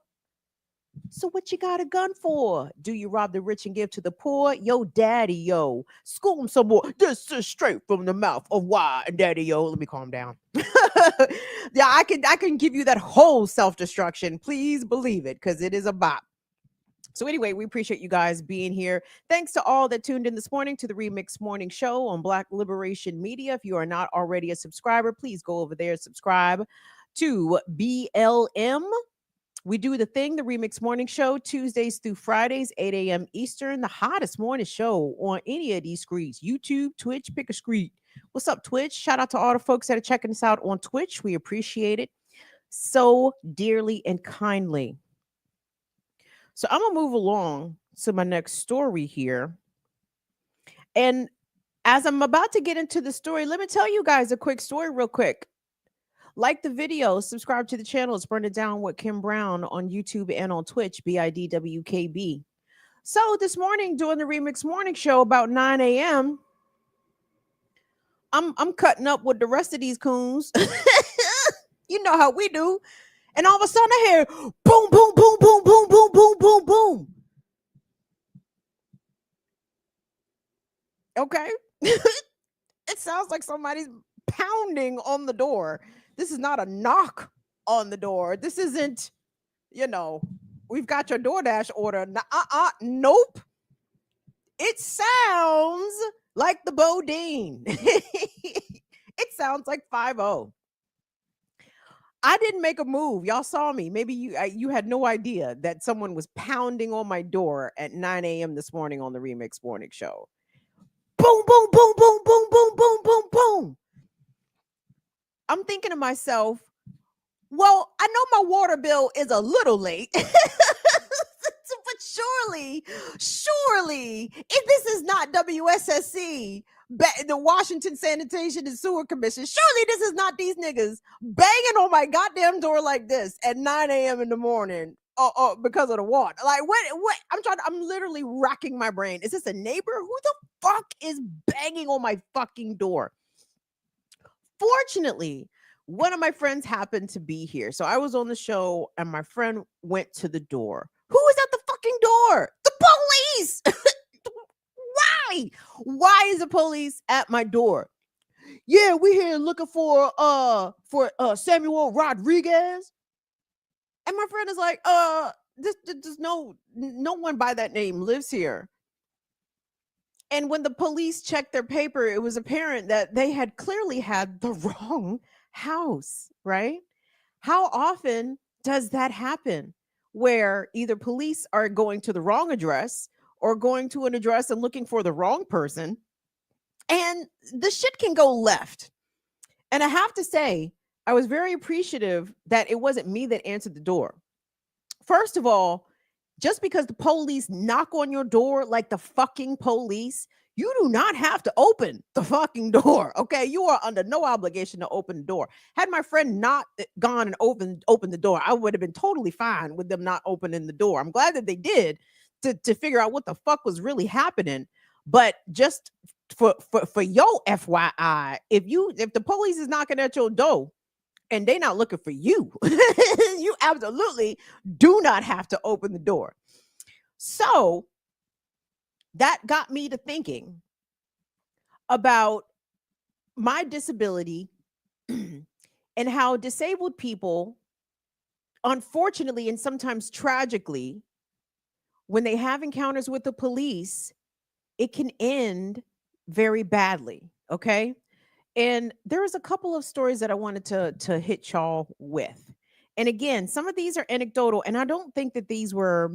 Speaker 1: So what you got a gun for? Do you rob the rich and give to the poor? Yo, daddy, yo. School them some more. This is straight from the mouth of why and daddy, yo. Let me calm down. Yeah, I can give you that whole self-destruction. Please believe it, because it is a bop. So anyway, we appreciate you guys being here. Thanks to all that tuned in this morning to the Remix Morning Show on Black Liberation Media. If you are not already a subscriber, please go over there and subscribe to BLM. We do the thing, the Remix Morning Show, Tuesdays through Fridays, 8 a.m. Eastern, the hottest morning show on any of these screens. YouTube, Twitch, pick a screen. What's up, Twitch? Shout out to all the folks that are checking us out on Twitch. We appreciate it so dearly and kindly. So I'm going to move along to my next story here. And as I'm about to get into the story, let me tell you guys a quick story real quick. Like the video, subscribe to the channel. It's Burn It Down with Kim Brown on YouTube and on Twitch, BIDWKB. So this morning during the Remix Morning Show about 9 a.m., I'm cutting up with the rest of these coons. You know how we do. And all of a sudden I hear boom, boom, boom, boom, boom, boom, boom, boom, boom. Okay. It sounds like somebody's pounding on the door. This is not a knock on the door. This isn't, we've got your DoorDash order. Nope. It sounds like the Bodine. It sounds like 5-0. I didn't make a move. Y'all saw me. Maybe you had no idea that someone was pounding on my door at 9 a.m. this morning on the Remix Morning Show. Boom, boom, boom, boom, boom, boom, boom, boom, boom. I'm thinking to myself, well, I know my water bill is a little late, but surely, if this is not WSSC, the Washington Sanitation and Sewer Commission, surely this is not these niggas banging on my goddamn door like this at 9 a.m. in the morning because of the water. Like, what? I'm literally racking my brain. Is this a neighbor? Who the fuck is banging on my fucking door? Fortunately, one of my friends happened to be here. So I was on the show and my friend went to the door. Who is at the fucking door? The police. Why? Why is the police at my door? Yeah, we're here looking for Samuel Rodriguez. And my friend is like, there's no one by that name lives here. And when the police checked their paper, it was apparent that they had clearly had the wrong house, right? How often does that happen where either police are going to the wrong address or going to an address and looking for the wrong person, and the shit can go left? And I have to say, I was very appreciative that it wasn't me that answered the door. First of all, just because the police knock on your door like the fucking police, you do not have to open the fucking door, okay? You are under no obligation to open the door. Had my friend not gone and opened the door, I would have been totally fine with them not opening the door. I'm glad that they did to figure out what the fuck was really happening. But just for your FYI, if the police is knocking at your door and they're not looking for you, you absolutely do not have to open the door. So that got me to thinking about my disability and how disabled people, unfortunately and sometimes tragically, when they have encounters with the police, it can end very badly, okay? And there was a couple of stories that I wanted to hit y'all with. And again, some of these are anecdotal, and I don't think that these were,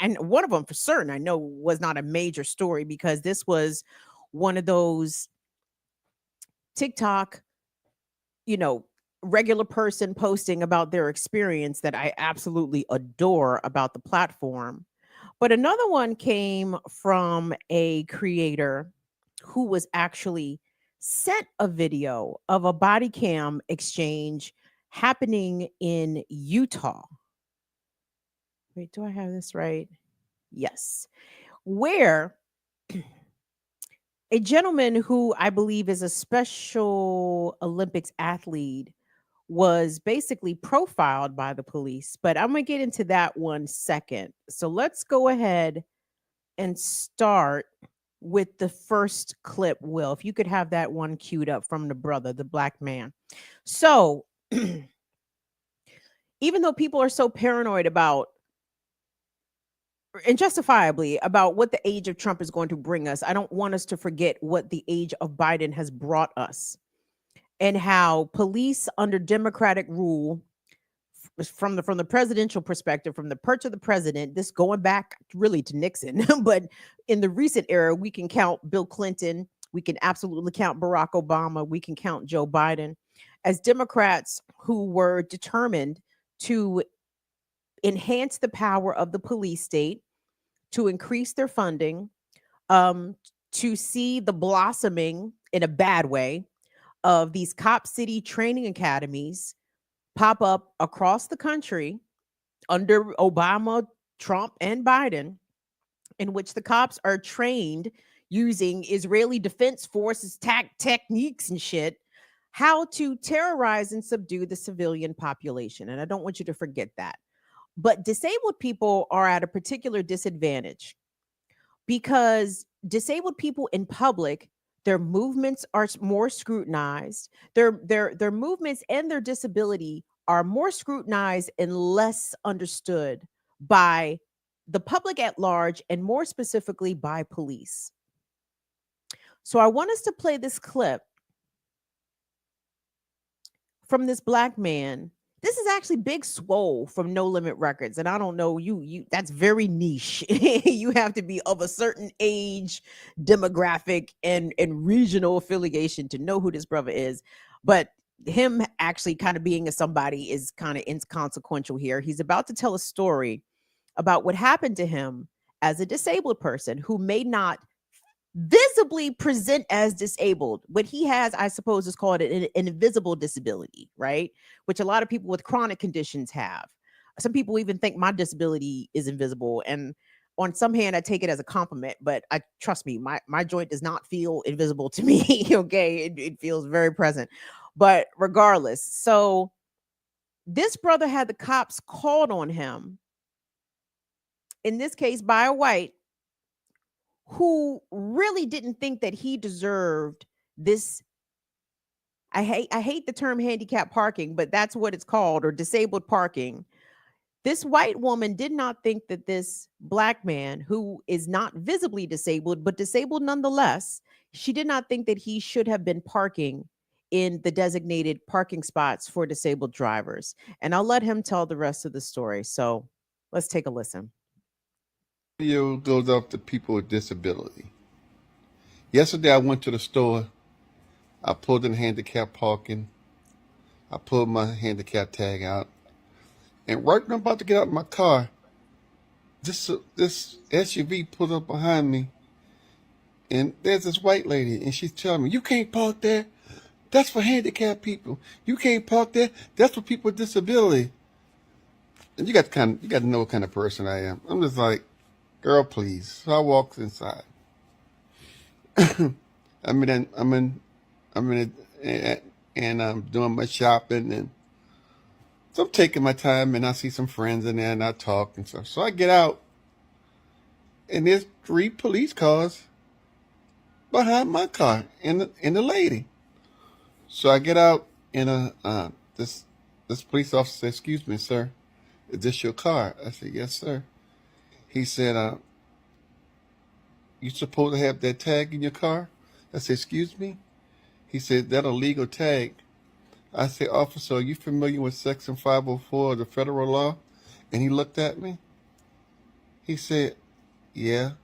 Speaker 1: and one of them for certain I know was not a major story, because this was one of those TikTok, regular person posting about their experience that I absolutely adore about the platform. But another one came from a creator who was actually sent a video of a body cam exchange happening in Utah. Wait, do I have this right? Yes. Where a gentleman who I believe is a Special Olympics athlete was basically profiled by the police. But I'm going to get into that one second. So let's go ahead and start with the first clip, Will. If you could have that one queued up from the brother, the black man. So even though people are so paranoid about, and justifiably, about what the age of Trump is going to bring us, I don't want us to forget what the age of Biden has brought us, and how police under Democratic rule, from the presidential perspective, from the perch of the president, this going back really to Nixon, but in the recent era, we can count Bill Clinton, we can absolutely count Barack Obama, we can count Joe Biden, as Democrats who were determined to enhance the power of the police state, to increase their funding, to see the blossoming in a bad way of these cop city training academies pop up across the country under Obama, Trump, and Biden, in which the cops are trained using Israeli Defense Forces techniques and shit, how to terrorize and subdue the civilian population. And I don't want you to forget that. But disabled people are at a particular disadvantage because disabled people in public, their movements are more scrutinized. Their movements and their disability are more scrutinized and less understood by the public at large, and more specifically by police. So I want us to play this clip from this Black man. This is actually Big Swole from No Limit Records, and I don't know, you that's very niche. You have to be of a certain age, demographic, and regional affiliation to know who this brother is. But him actually kind of being a somebody is kind of inconsequential here. He's about to tell a story about what happened to him as a disabled person who may not visibly present as disabled. What he has, I suppose, is called an invisible disability, right? Which a lot of people with chronic conditions have. Some people even think my disability is invisible. And on some hand, I take it as a compliment, but trust me, my joint does not feel invisible to me. Okay. It feels very present. But regardless, so this brother had the cops called on him, in this case by a white, who really didn't think that he deserved this. I hate the term handicap parking, but that's what it's called, or disabled parking. This white woman did not think that this Black man, who is not visibly disabled, but disabled nonetheless, she did not think that he should have been parking in the designated parking spots for disabled drivers. And I'll let him tell the rest of the story. So let's take a listen.
Speaker 9: Video goes off to people with disability. Yesterday I went to the store. I pulled in handicap parking. I pulled my handicap tag out. And right when I'm about to get out of my car, this SUV pulled up behind me. And there's this white lady, and she's telling me, "You can't park there. That's for handicapped people. You can't park there. That's for people with disability." And you got to know what kind of person I am. I'm just like, "Girl, please." So I walked inside. I'm doing my shopping, and so I'm taking my time, and I see some friends in there, and I talk and stuff. So I get out, and there's 3 police cars behind my car and the lady. So I get out, and this police officer said, "Excuse me, sir, is this your car?" I said, "Yes, sir." He said, "You supposed to have that tag in your car?" I said, "Excuse me?" He said, "That a legal tag." I said, "Officer, are you familiar with Section 504 of the federal law?" And he looked at me. He said, "Yeah."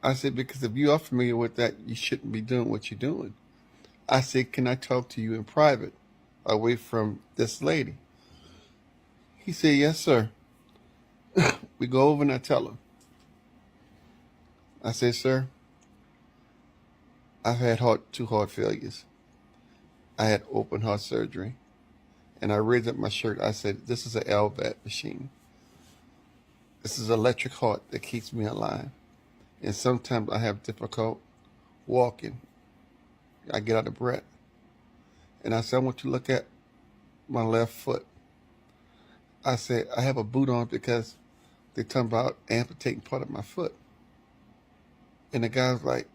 Speaker 9: I said, "Because if you are familiar with that, you shouldn't be doing what you're doing." I said, "Can I talk to you in private, away from this lady?" He said, "Yes, sir." We go over and I tell her. I said, "Sir, I've had 2 heart failures. I had open heart surgery." And I raised up my shirt. I said, "This is an LVAD machine. This is electric heart that keeps me alive. And sometimes I have difficult walking. I get out of breath." And I said, "I want you to look at my left foot." I said, "I have a boot on because they're talking about amputating part of my foot." And the guy's like,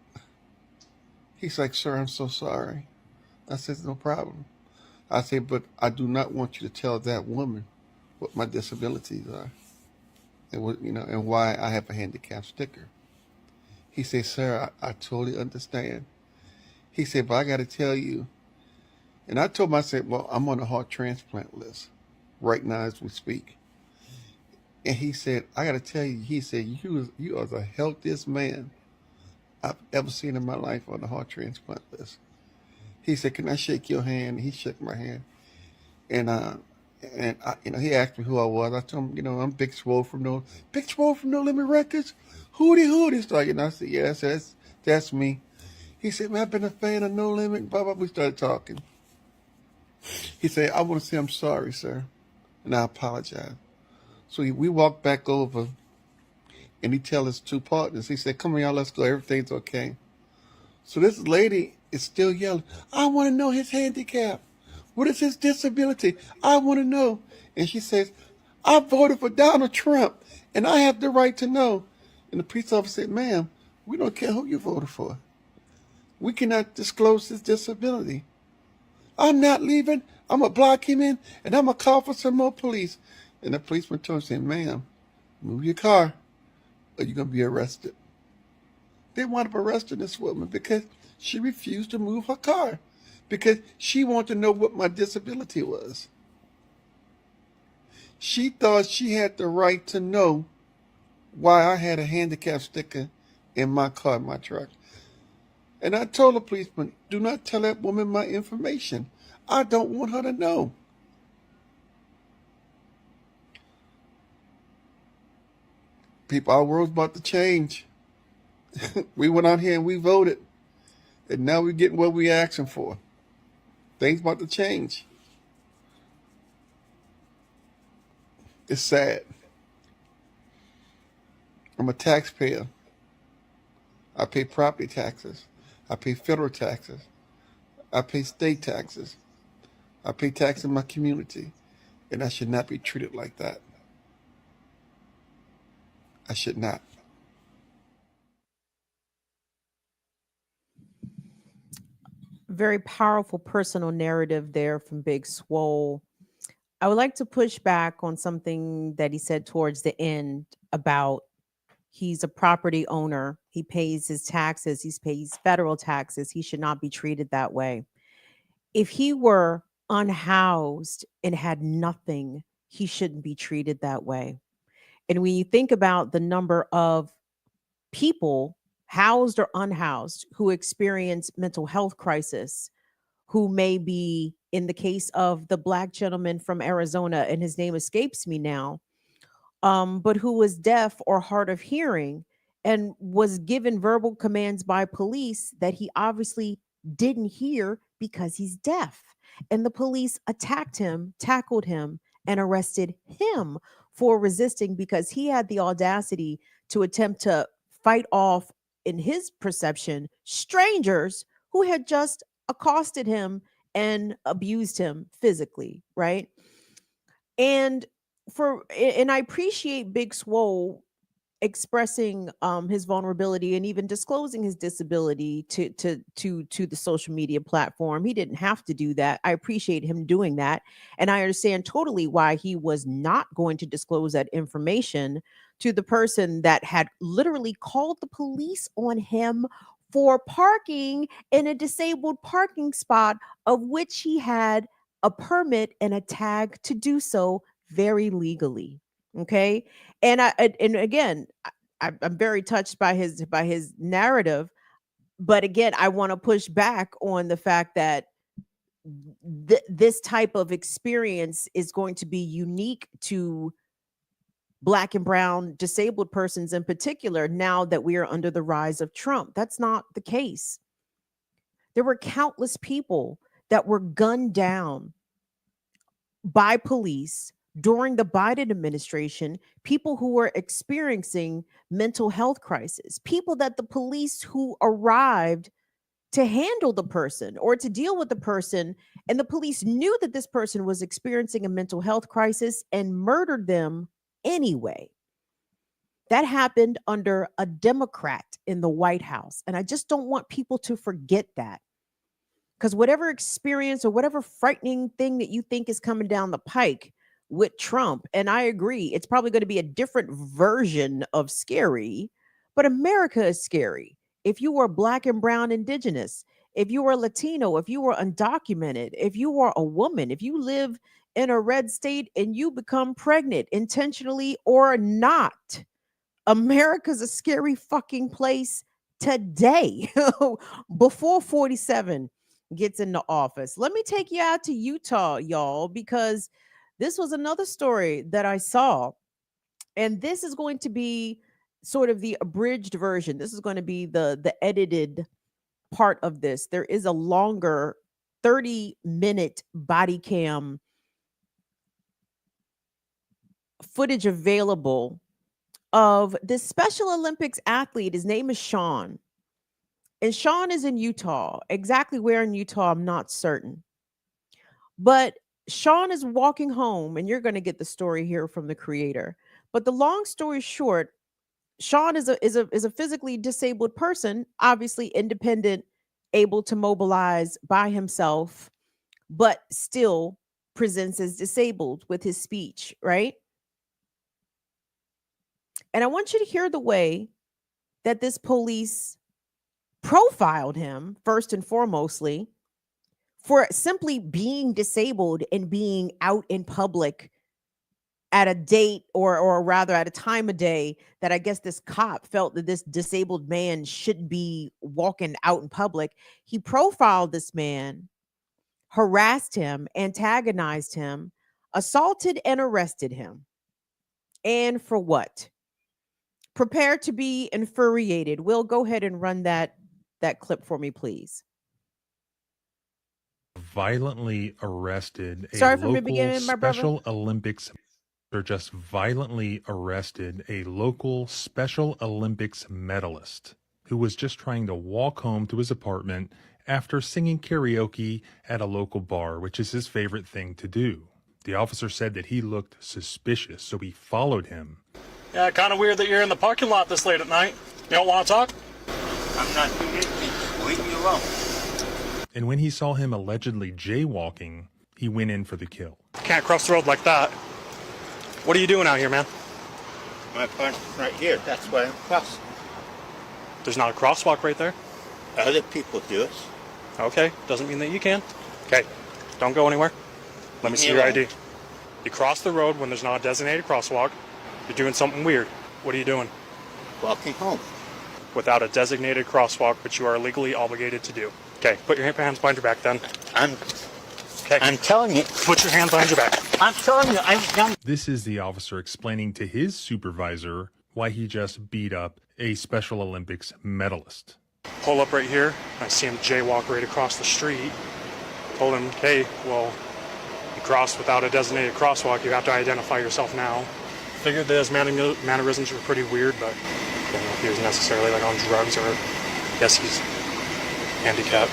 Speaker 9: he's like, "Sir, I'm so sorry." I said, "No problem." I said, "But I do not want you to tell that woman what my disabilities are, and what, and why I have a handicap sticker." He said, "Sir, I totally understand." He said, "But I got to tell you." And I told him, I said, "Well, I'm on a heart transplant list right now as we speak." And he said, "I got to tell you," he said, you are the healthiest man I've ever seen in my life on the heart transplant list." He said, "Can I shake your hand?" He shook my hand. And he asked me who I was. I told him, "I'm Big Swole from No Limit Records. Hootie. So, I said, "Yeah, that's me." He said, "Man, I've been a fan of No Limit." Blah, blah. We started talking. He said, "I want to say I'm sorry, sir, and I apologize." So we walked back over, and he tell his 2 partners. He said, "Come on, y'all, let's go. Everything's okay." So this lady is still yelling, I want to know his handicap. What is his disability? I want to know. And she says, I voted for Donald Trump and I have the right to know. And the police officer said, ma'am, we don't care who you voted for. We cannot disclose his disability. I'm not leaving. I'm going to block him in and I'm going to call for some more police. And the policeman told her, said, ma'am, move your car or you're going to be arrested. They wound up arresting this woman because she refused to move her car because she wanted to know what my disability was. She thought she had the right to know why I had a handicap sticker in my car, my truck. And I told the policeman, do not tell that woman my information. I don't want her to know. People, our world's about to change. We went out here and we voted. And now we're getting what we're asking for. Things about to change. It's sad. I'm a taxpayer. I pay property taxes. I pay federal taxes. I pay state taxes. I pay tax in my community. And I should not be treated like that. I should not.
Speaker 1: Very powerful personal narrative there from Big Swole. I would like to push back on something that he said towards the end about he's a property owner. He pays his taxes. He pays federal taxes. He should not be treated that way. If he were unhoused and had nothing, he shouldn't be treated that way. And when you think about the number of people, housed or unhoused, who experience mental health crisis, who may be, in the case of the Black gentleman from Arizona, and his name escapes me now, but who was deaf or hard of hearing and was given verbal commands by police that he obviously didn't hear because he's deaf. And the police attacked him, tackled him, and arrested him for resisting because he had the audacity to attempt to fight off, in his perception, strangers who had just accosted him and abused him physically, right? And I appreciate Big Swole expressing his vulnerability and even disclosing his disability to the social media platform. He didn't have to do that. I appreciate him doing that, and I understand totally why he was not going to disclose that information to the person that had literally called the police on him for parking in a disabled parking spot, of which he had a permit and a tag to do so very legally. Okay. And and again, I'm very touched by his narrative, but again, I want to push back on the fact that this type of experience is going to be unique to Black and brown disabled persons in particular, now that we are under the rise of Trump. That's not the case. There were countless people that were gunned down by police during the Biden administration, people who were experiencing mental health crisis, people that the police who arrived to handle the person or to deal with the person, and the police knew that this person was experiencing a mental health crisis and murdered them anyway. That happened under a Democrat in the White House. And I just don't want people to forget that. Because whatever experience or whatever frightening thing that you think is coming down the pike with Trump, and I agree, it's probably going to be a different version of scary, but America is scary. If you were Black and brown indigenous, if you were Latino, if you were undocumented, if you were a woman, if you live in a red state and you become pregnant intentionally or not, America's a scary fucking place today before 47 gets into office. Let me take you out to Utah, y'all, because this was another story that I saw. And this is going to be sort of the abridged version. This is going to be the edited part of this. There is a longer 30-minute body cam footage available of this Special Olympics athlete. His name is Sean. And Sean is in Utah. Exactly where in Utah, I'm not certain. But Sean is walking home, and you're going to get the story here from the creator. But the long story short, Sean is a physically disabled person, obviously independent, able to mobilize by himself, but still presents as disabled with his speech, right? And I want you to hear the way that this police profiled him, first and foremostly, for simply being disabled and being out in public at a date or rather at a time of day that I guess this cop felt that this disabled man should be walking out in public. He profiled this man, harassed him, antagonized him, assaulted and arrested him. And for what? Prepare to be infuriated. Will, go ahead and run that clip for me, please.
Speaker 10: Violently arrested
Speaker 1: Sorry
Speaker 10: a
Speaker 1: for me
Speaker 10: local
Speaker 1: beginning, my brother.
Speaker 10: Special Olympics or just violently arrested a local Special Olympics medalist who was just trying to walk home to his apartment after singing karaoke at a local bar, which is his favorite thing to do. The officer said that he looked suspicious, so he followed him.
Speaker 11: Yeah, kind of weird that you're in the parking lot this late at night. You don't want to talk?
Speaker 12: I'm not doing anything. Leave me alone.
Speaker 10: And when he saw him allegedly jaywalking, he went in for the kill.
Speaker 11: Can't cross the road like that. What are you doing out here, man?
Speaker 12: My part's right here. That's why I'm crossing.
Speaker 11: There's not a crosswalk right there.
Speaker 12: Other people do it.
Speaker 11: Okay, doesn't mean that you can. Okay, don't go anywhere. Let me see your ID. You cross the road when there's not a designated crosswalk. You're doing something weird. What are you doing?
Speaker 12: Walking home.
Speaker 11: Without a designated crosswalk, which you are legally obligated to do. Okay, put your hands behind your back then.
Speaker 12: I'm telling you.
Speaker 11: Put your hands behind your back.
Speaker 12: I'm telling you, I've done.
Speaker 10: This is the officer explaining to his supervisor why he just beat up a Special Olympics medalist.
Speaker 11: Pull up right here. I see him jaywalk right across the street. Told him, hey, well, you crossed without a designated crosswalk. You have to identify yourself now. Figured that his mannerisms were pretty weird, but I don't know if he was necessarily like on drugs or I guess he's handicapped.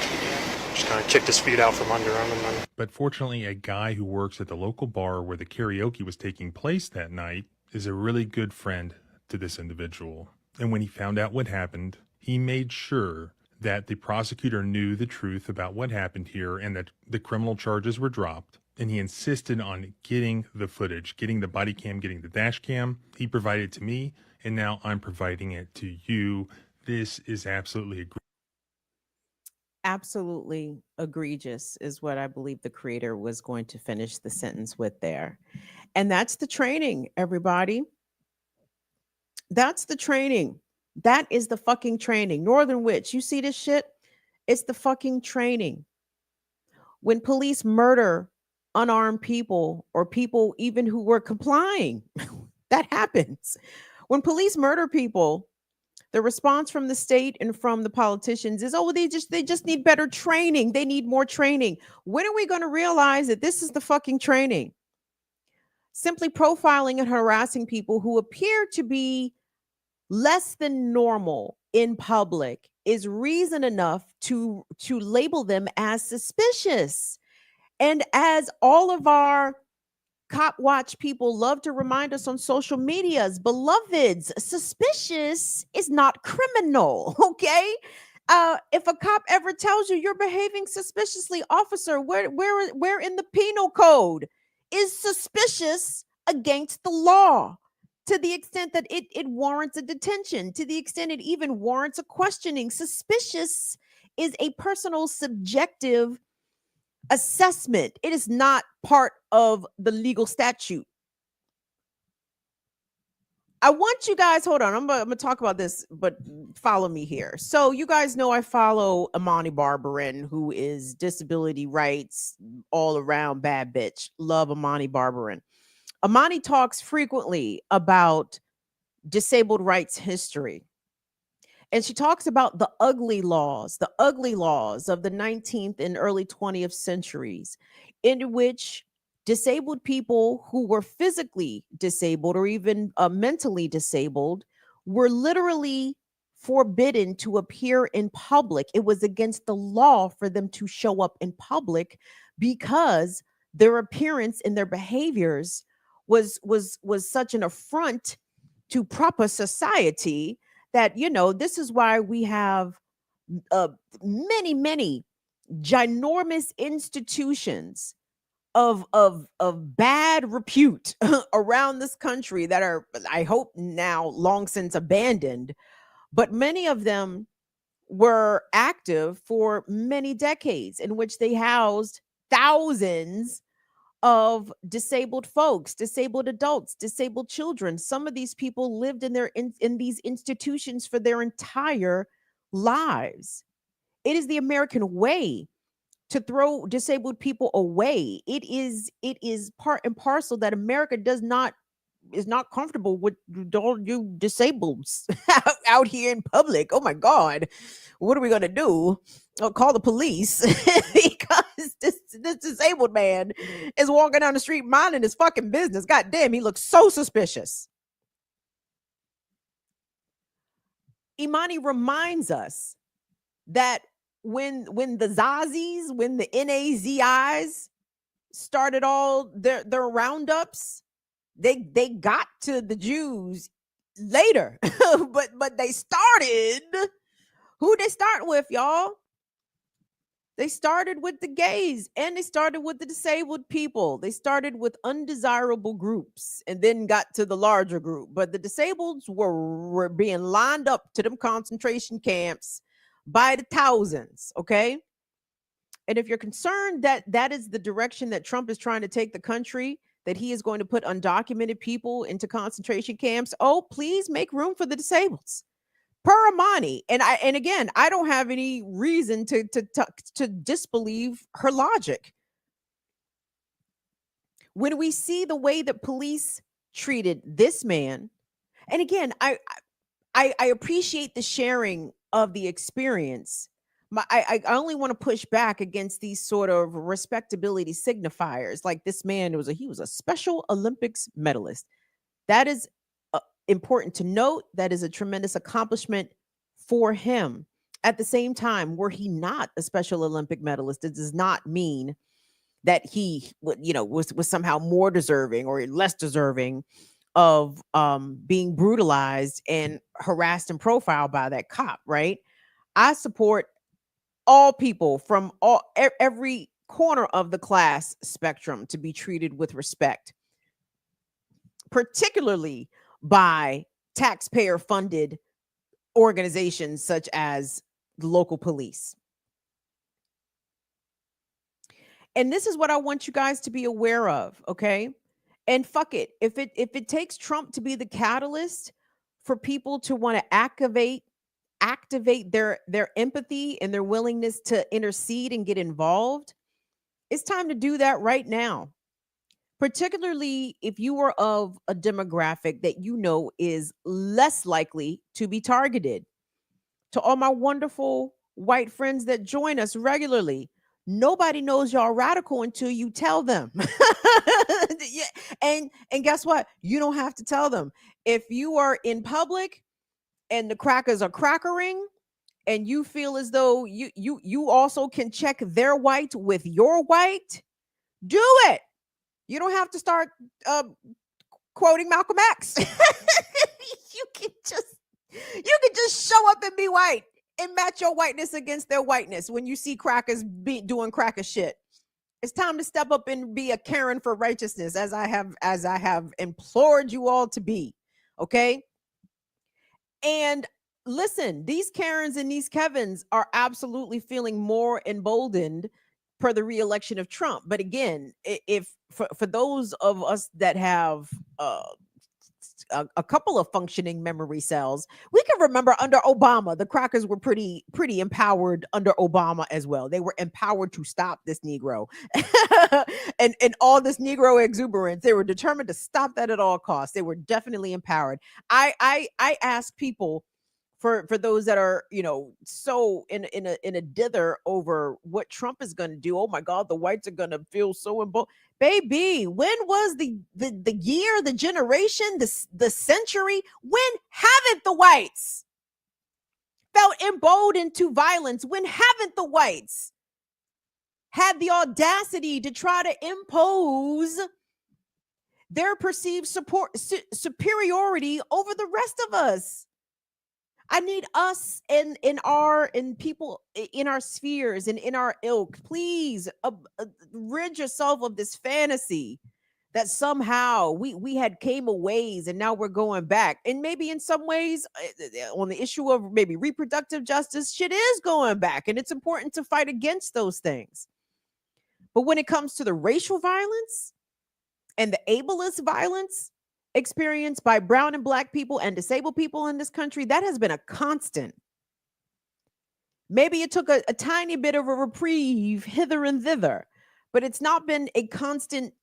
Speaker 11: Just kind of kicked his feet out from under him. And then.
Speaker 10: But fortunately, a guy who works at the local bar where the karaoke was taking place that night is a really good friend to this individual. And when he found out what happened, he made sure that the prosecutor knew the truth about what happened here and that the criminal charges were dropped. And he insisted on getting the footage, getting the body cam, getting the dash cam. He provided it to me, and now I'm providing it to you. This is
Speaker 1: absolutely egregious is what I believe the creator was going to finish the sentence with there. And that's the training, everybody. That's the training. That is the fucking training. Northern Witch, you see this shit? It's the fucking training. When police murder unarmed people or people even who were complying, that happens. When police murder people, the response from the state and from the politicians is, oh, they just need better training. They need more training. When are we going to realize that this is the fucking training? Simply profiling and harassing people who appear to be less than normal in public is reason enough to label them as suspicious. And as all of our cop watch people love to remind us on social medias, beloveds, suspicious is not criminal, okay? If a cop ever tells you you're behaving suspiciously, officer, where in the penal code is suspicious against the law? To the extent that it warrants a detention, to the extent it even warrants a questioning. Suspicious is a personal subjective assessment. It is not part of the legal statute. I want you guys, hold on, I'm gonna talk about this, but follow me here. So you guys know I follow Amani Barberin, who is disability rights all around bad bitch. Love Amani Barberin. Amani talks frequently about disabled rights history. And she talks about the ugly laws of the 19th and early 20th centuries, in which disabled people who were physically disabled or even mentally disabled were literally forbidden to appear in public. It was against the law for them to show up in public because their appearance and their behaviors was such an affront to proper society that, you know, this is why we have many ginormous institutions of bad repute around this country that are, I hope, now long since abandoned, but many of them were active for many decades, in which they housed thousands of disabled folks, disabled adults, disabled children. Some of these people lived in these institutions for their entire lives. It is the American way to throw disabled people away. It is part and parcel that America is not comfortable with all you disableds out here in public. Oh my God, what are we gonna do? Call the police because this disabled man is walking down the street minding his fucking business. God damn, he looks so suspicious. Imani reminds us that when the Zazis, when the NAZIs started all their roundups, they got to the Jews later, but they started. Who they start with, y'all? They started with the gays, and they started with the disabled people. They started with undesirable groups and then got to the larger group. But the disableds were being lined up to them concentration camps by the thousands, okay? And if you're concerned that that is the direction that Trump is trying to take the country, that he is going to put undocumented people into concentration camps, oh, please make room for the disableds. Per Amani. And again, I don't have any reason to disbelieve her logic. When we see the way that police treated this man, and again, I appreciate the sharing of the experience. I only want to push back against these sort of respectability signifiers. Like this man he was a Special Olympics medalist. That is important to note. That is a tremendous accomplishment for him. At the same time, were he not a Special Olympic medalist, it does not mean that he, was somehow more deserving or less deserving of being brutalized and harassed and profiled by that cop. Right? I support all people from every corner of the class spectrum to be treated with respect, particularly by taxpayer-funded organizations such as the local police. And this is what I want you guys to be aware of, okay? And fuck it, if it takes Trump to be the catalyst for people to want to activate their empathy and their willingness to intercede and get involved, it's time to do that right now. Particularly if you are of a demographic that you know is less likely to be targeted. To all my wonderful white friends that join us regularly, nobody knows y'all radical until you tell them. Yeah. And guess what? You don't have to tell them. If you are in public and the crackers are crackering and you feel as though you also can check their white with your white, do it. You don't have to start quoting Malcolm X. You can just show up and be white and match your whiteness against their whiteness when you see crackers doing cracker shit. It's time to step up and be a Karen for righteousness, as I have implored you all to be. Okay? And listen, these Karens and these Kevins are absolutely feeling more emboldened per the re-election of Trump. But again, if for those of us that have a couple of functioning memory cells, we can remember under Obama, the crackers were pretty empowered under Obama as well. They were empowered to stop this Negro and all this Negro exuberance. They were determined to stop that at all costs. They were definitely empowered. I ask people, for those that are, so in a dither over what Trump is going to do. Oh my God, the whites are going to feel so emboldened. Baby, when was the year, the generation, the century? When haven't the whites felt emboldened to violence when haven't the whites had the audacity to try to impose their perceived superiority over the rest of us? I need us in people in our spheres and in our ilk. Please rid yourself of this fantasy that somehow we had came a ways and now we're going back. And maybe in some ways on the issue of maybe reproductive justice, shit is going back, and it's important to fight against those things. But when it comes to the racial violence and the ableist violence experienced by brown and black people and disabled people in this country, that has been a constant. Maybe it took a tiny bit of a reprieve hither and thither, but it's not been a constant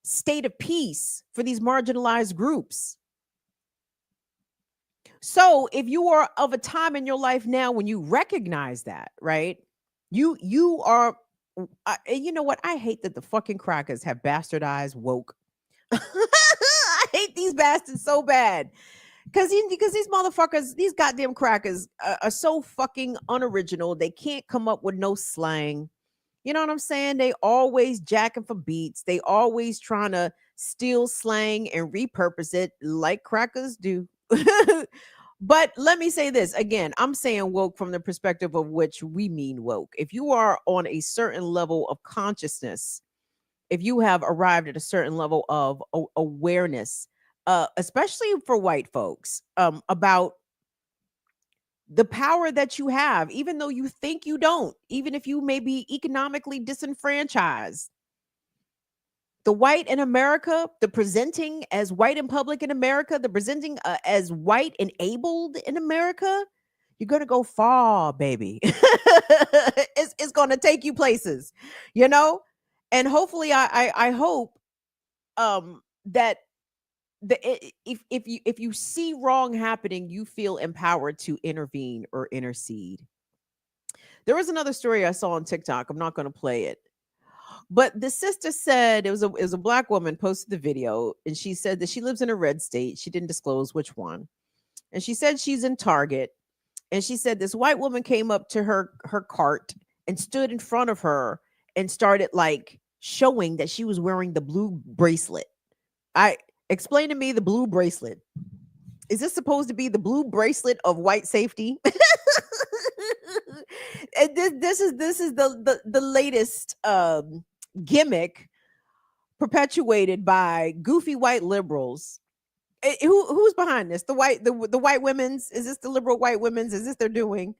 Speaker 1: state of peace for these marginalized groups. So if you are of a time in your life now when you recognize that, right? You are, you know what? I hate that the fucking crackers have bastardized woke. I hate these bastards so bad because these motherfuckers, these goddamn crackers are so fucking unoriginal. They can't come up with no slang. You know what I'm saying? They always jacking for beats. They always trying to steal slang and repurpose it like crackers do. But let me say this again. I'm saying woke from the perspective of which we mean woke. If you are on a certain level of consciousness, if you have arrived at a certain level of awareness, especially for white folks, about the power that you have, even though you think you don't, even if you may be economically disenfranchised. The white in America, the presenting as white in public in America, the presenting as white enabled in America, you're going to go far, baby. It's going to take you places, you know? And hopefully I hope that if you see wrong happening, you feel empowered to intervene or intercede. There was another story I saw on TikTok. I'm not going to play it. But the sister said it was a black woman posted the video, and she said that she lives in a red state. She didn't disclose which one. And she said she's in Target. And she said this white woman came up to her cart and stood in front of her and started like showing that she was wearing the blue bracelet. Explain to me the blue bracelet. Is this supposed to be the blue bracelet of white safety? And this is the latest gimmick perpetuated by goofy white liberals. Who's behind this? The white women's? Is this the liberal white women's? Is this they're doing?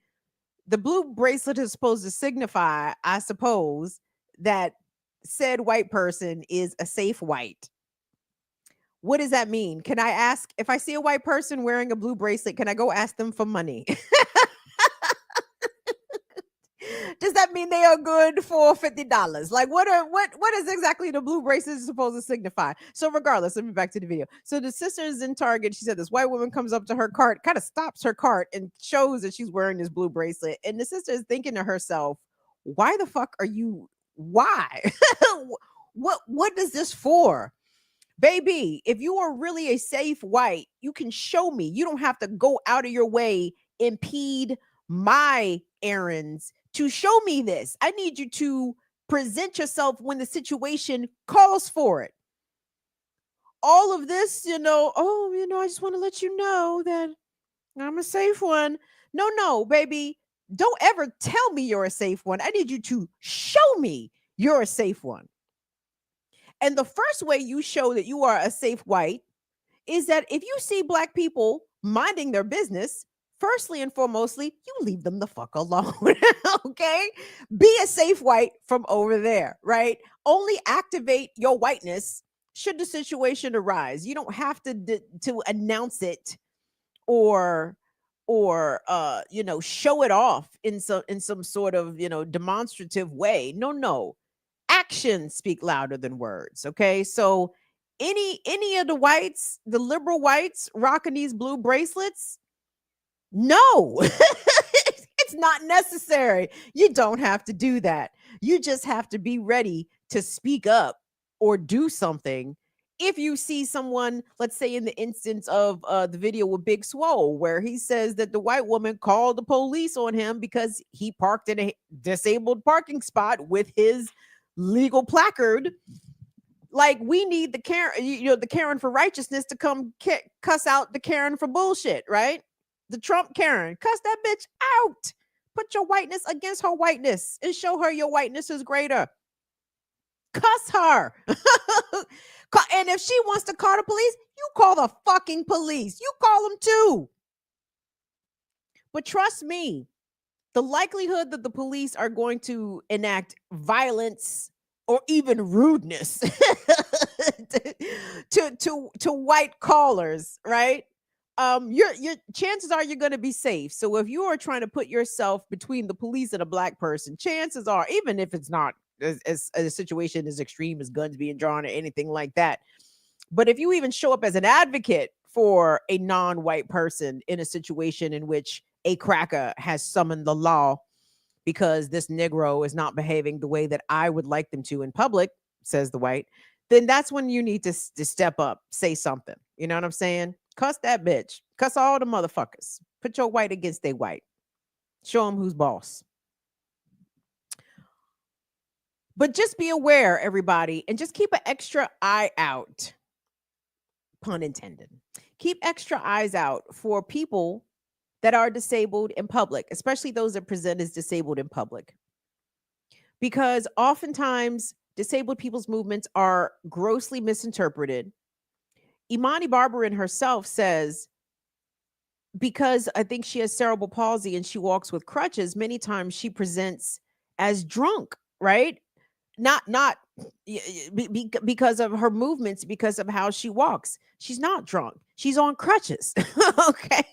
Speaker 1: The blue bracelet is supposed to signify, I suppose, that said white person is a safe white. What does that mean? Can I ask if I see a white person wearing a blue bracelet, can I go ask them for money? Does that mean they are good for $50? Like what is exactly the blue bracelet supposed to signify? So regardless, let me back to the video. So the sister is in Target. She said this white woman comes up to her cart, kind of stops her cart and shows that she's wearing this blue bracelet. And the sister is thinking to herself, why the fuck are you, why? What is this for? Baby, if you are really a safe white, you can show me. You don't have to go out of your way, impede my errands to show me this. I need you to present yourself when the situation calls for it. All of this, I just want to let you know that I'm a safe one. No, baby, don't ever tell me you're a safe one. I need you to show me you're a safe one. And the first way you show that you are a safe white is that if you see black people minding their business, firstly and foremostly, you leave them the fuck alone. Okay? Be a safe white from over there, right? Only activate your whiteness should the situation arise. You don't have to announce it or show it off in some sort of, demonstrative way. No. Actions speak louder than words. Okay? So any of the whites, the liberal whites rocking these blue bracelets, no, it's not necessary. You don't have to do that. You just have to be ready to speak up or do something if you see someone, let's say in the instance of the video with Big Swole, where he says that the white woman called the police on him because he parked in a disabled parking spot with his legal placard. Like, we need the Karen, the Karen for righteousness to come cuss out the Karen for bullshit, right? The Trump Karen, cuss that bitch out. Put your whiteness against her whiteness and show her your whiteness is greater. Cuss her. And if she wants to call the police, you call the fucking police. You call them too. But trust me, the likelihood that the police are going to enact violence or even rudeness to white callers, right? Your chances are you're going to be safe. So if you are trying to put yourself between the police and a black person, chances are, even if it's not as a situation as extreme as guns being drawn or anything like that, but if you even show up as an advocate for a non-white person in a situation in which a cracker has summoned the law because this Negro is not behaving the way that I would like them to in public, says the white, then that's when you need to step up, say something. You know what I'm saying? Cuss that bitch. Cuss all the motherfuckers. Put your white against their white. Show them who's boss. But just be aware, everybody, and just keep an extra eye out. Pun intended. Keep extra eyes out for people that are disabled in public, especially those that present as disabled in public. Because oftentimes disabled people's movements are grossly misinterpreted. Imani Barberin herself says, because I think she has cerebral palsy and she walks with crutches, many times she presents as drunk, right? Not because of her movements, because of how she walks. She's not drunk. She's on crutches. Okay.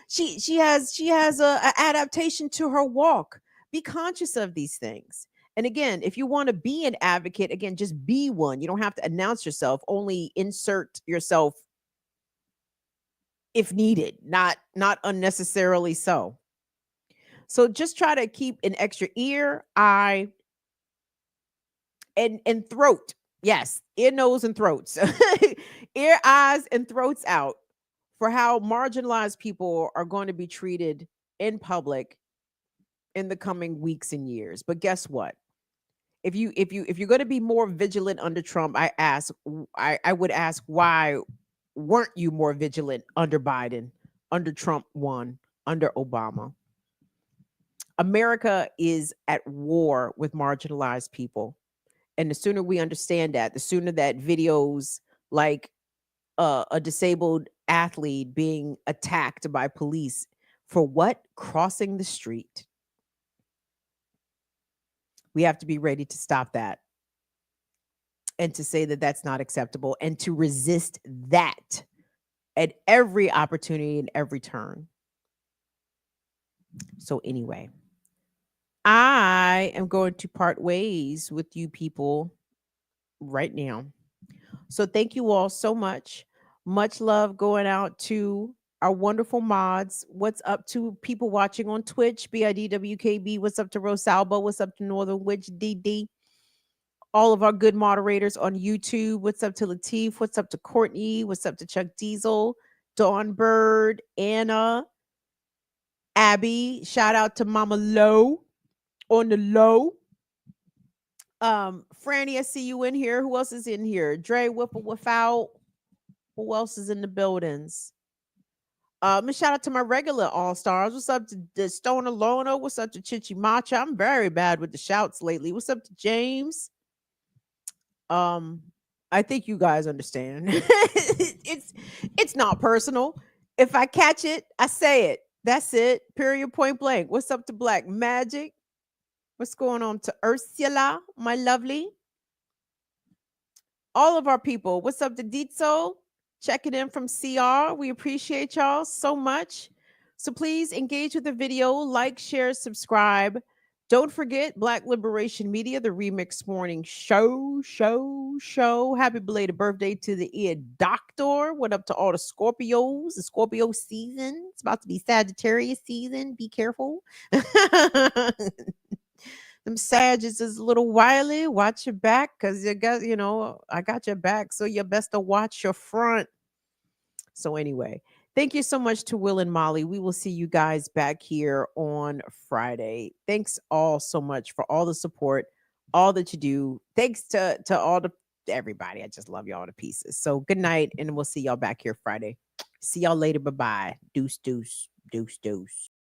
Speaker 1: She has a adaptation to her walk. Be conscious of these things. And again, if you want to be an advocate, again, just be one. You don't have to announce yourself, only insert yourself if needed, not unnecessarily so. So just try to keep an extra ear, eye, and throat. Yes, ear, nose, and throats. Ear, eyes, and throats out for how marginalized people are going to be treated in public in the coming weeks and years. But guess what? If you're going to be more vigilant under Trump, I would ask, why weren't you more vigilant under Biden, under Trump 1, under Obama? America is at war with marginalized people. And the sooner we understand that, the sooner that videos like a disabled athlete being attacked by police for what? Crossing the street. We have to be ready to stop that and to say that that's not acceptable and to resist that at every opportunity and every turn. So anyway, I am going to part ways with you people right now. So thank you all so much. Much love going out to our wonderful mods. What's up to people watching on Twitch? BIDWKB. What's up to Rosalba? What's up to Northern Witch DD? All of our good moderators on YouTube. What's up to Latif? What's up to Courtney? What's up to Chuck Diesel? Dawn Bird, Anna, Abby. Shout out to Mama Low on the low. Franny, I see you in here. Who else is in here? Dre Whipple Without. Who else is in the buildings? Shout out to my regular all-stars. What's up to the Stoner Lona? What's up to Chichi Macha? I'm very bad with the shouts lately. What's up to James? I think you guys understand. It's not personal. If I catch it, I say it. That's it. Period, point blank. What's up to Black Magic? What's going on to Ursula, my lovely? All of our people. What's up to Ditso? Checking in from CR. We appreciate y'all so much. So please engage with the video, like, share, subscribe. Don't forget Black Liberation Media, the Remix Morning Show. Happy belated birthday to the ear doctor. What up to all the Scorpios? The Scorpio season. It's about to be Sagittarius season. Be careful. them Sages is a little wily. Watch your back, because you got, I got your back. So you best to watch your front. So anyway, thank you so much to Will and Molly. We will see you guys back here on Friday. Thanks all so much for all the support, all that you do. Thanks to everybody. I just love y'all to pieces. So good night, and we'll see y'all back here Friday. See y'all later. Bye-bye. Deuce, deuce, deuce, deuce.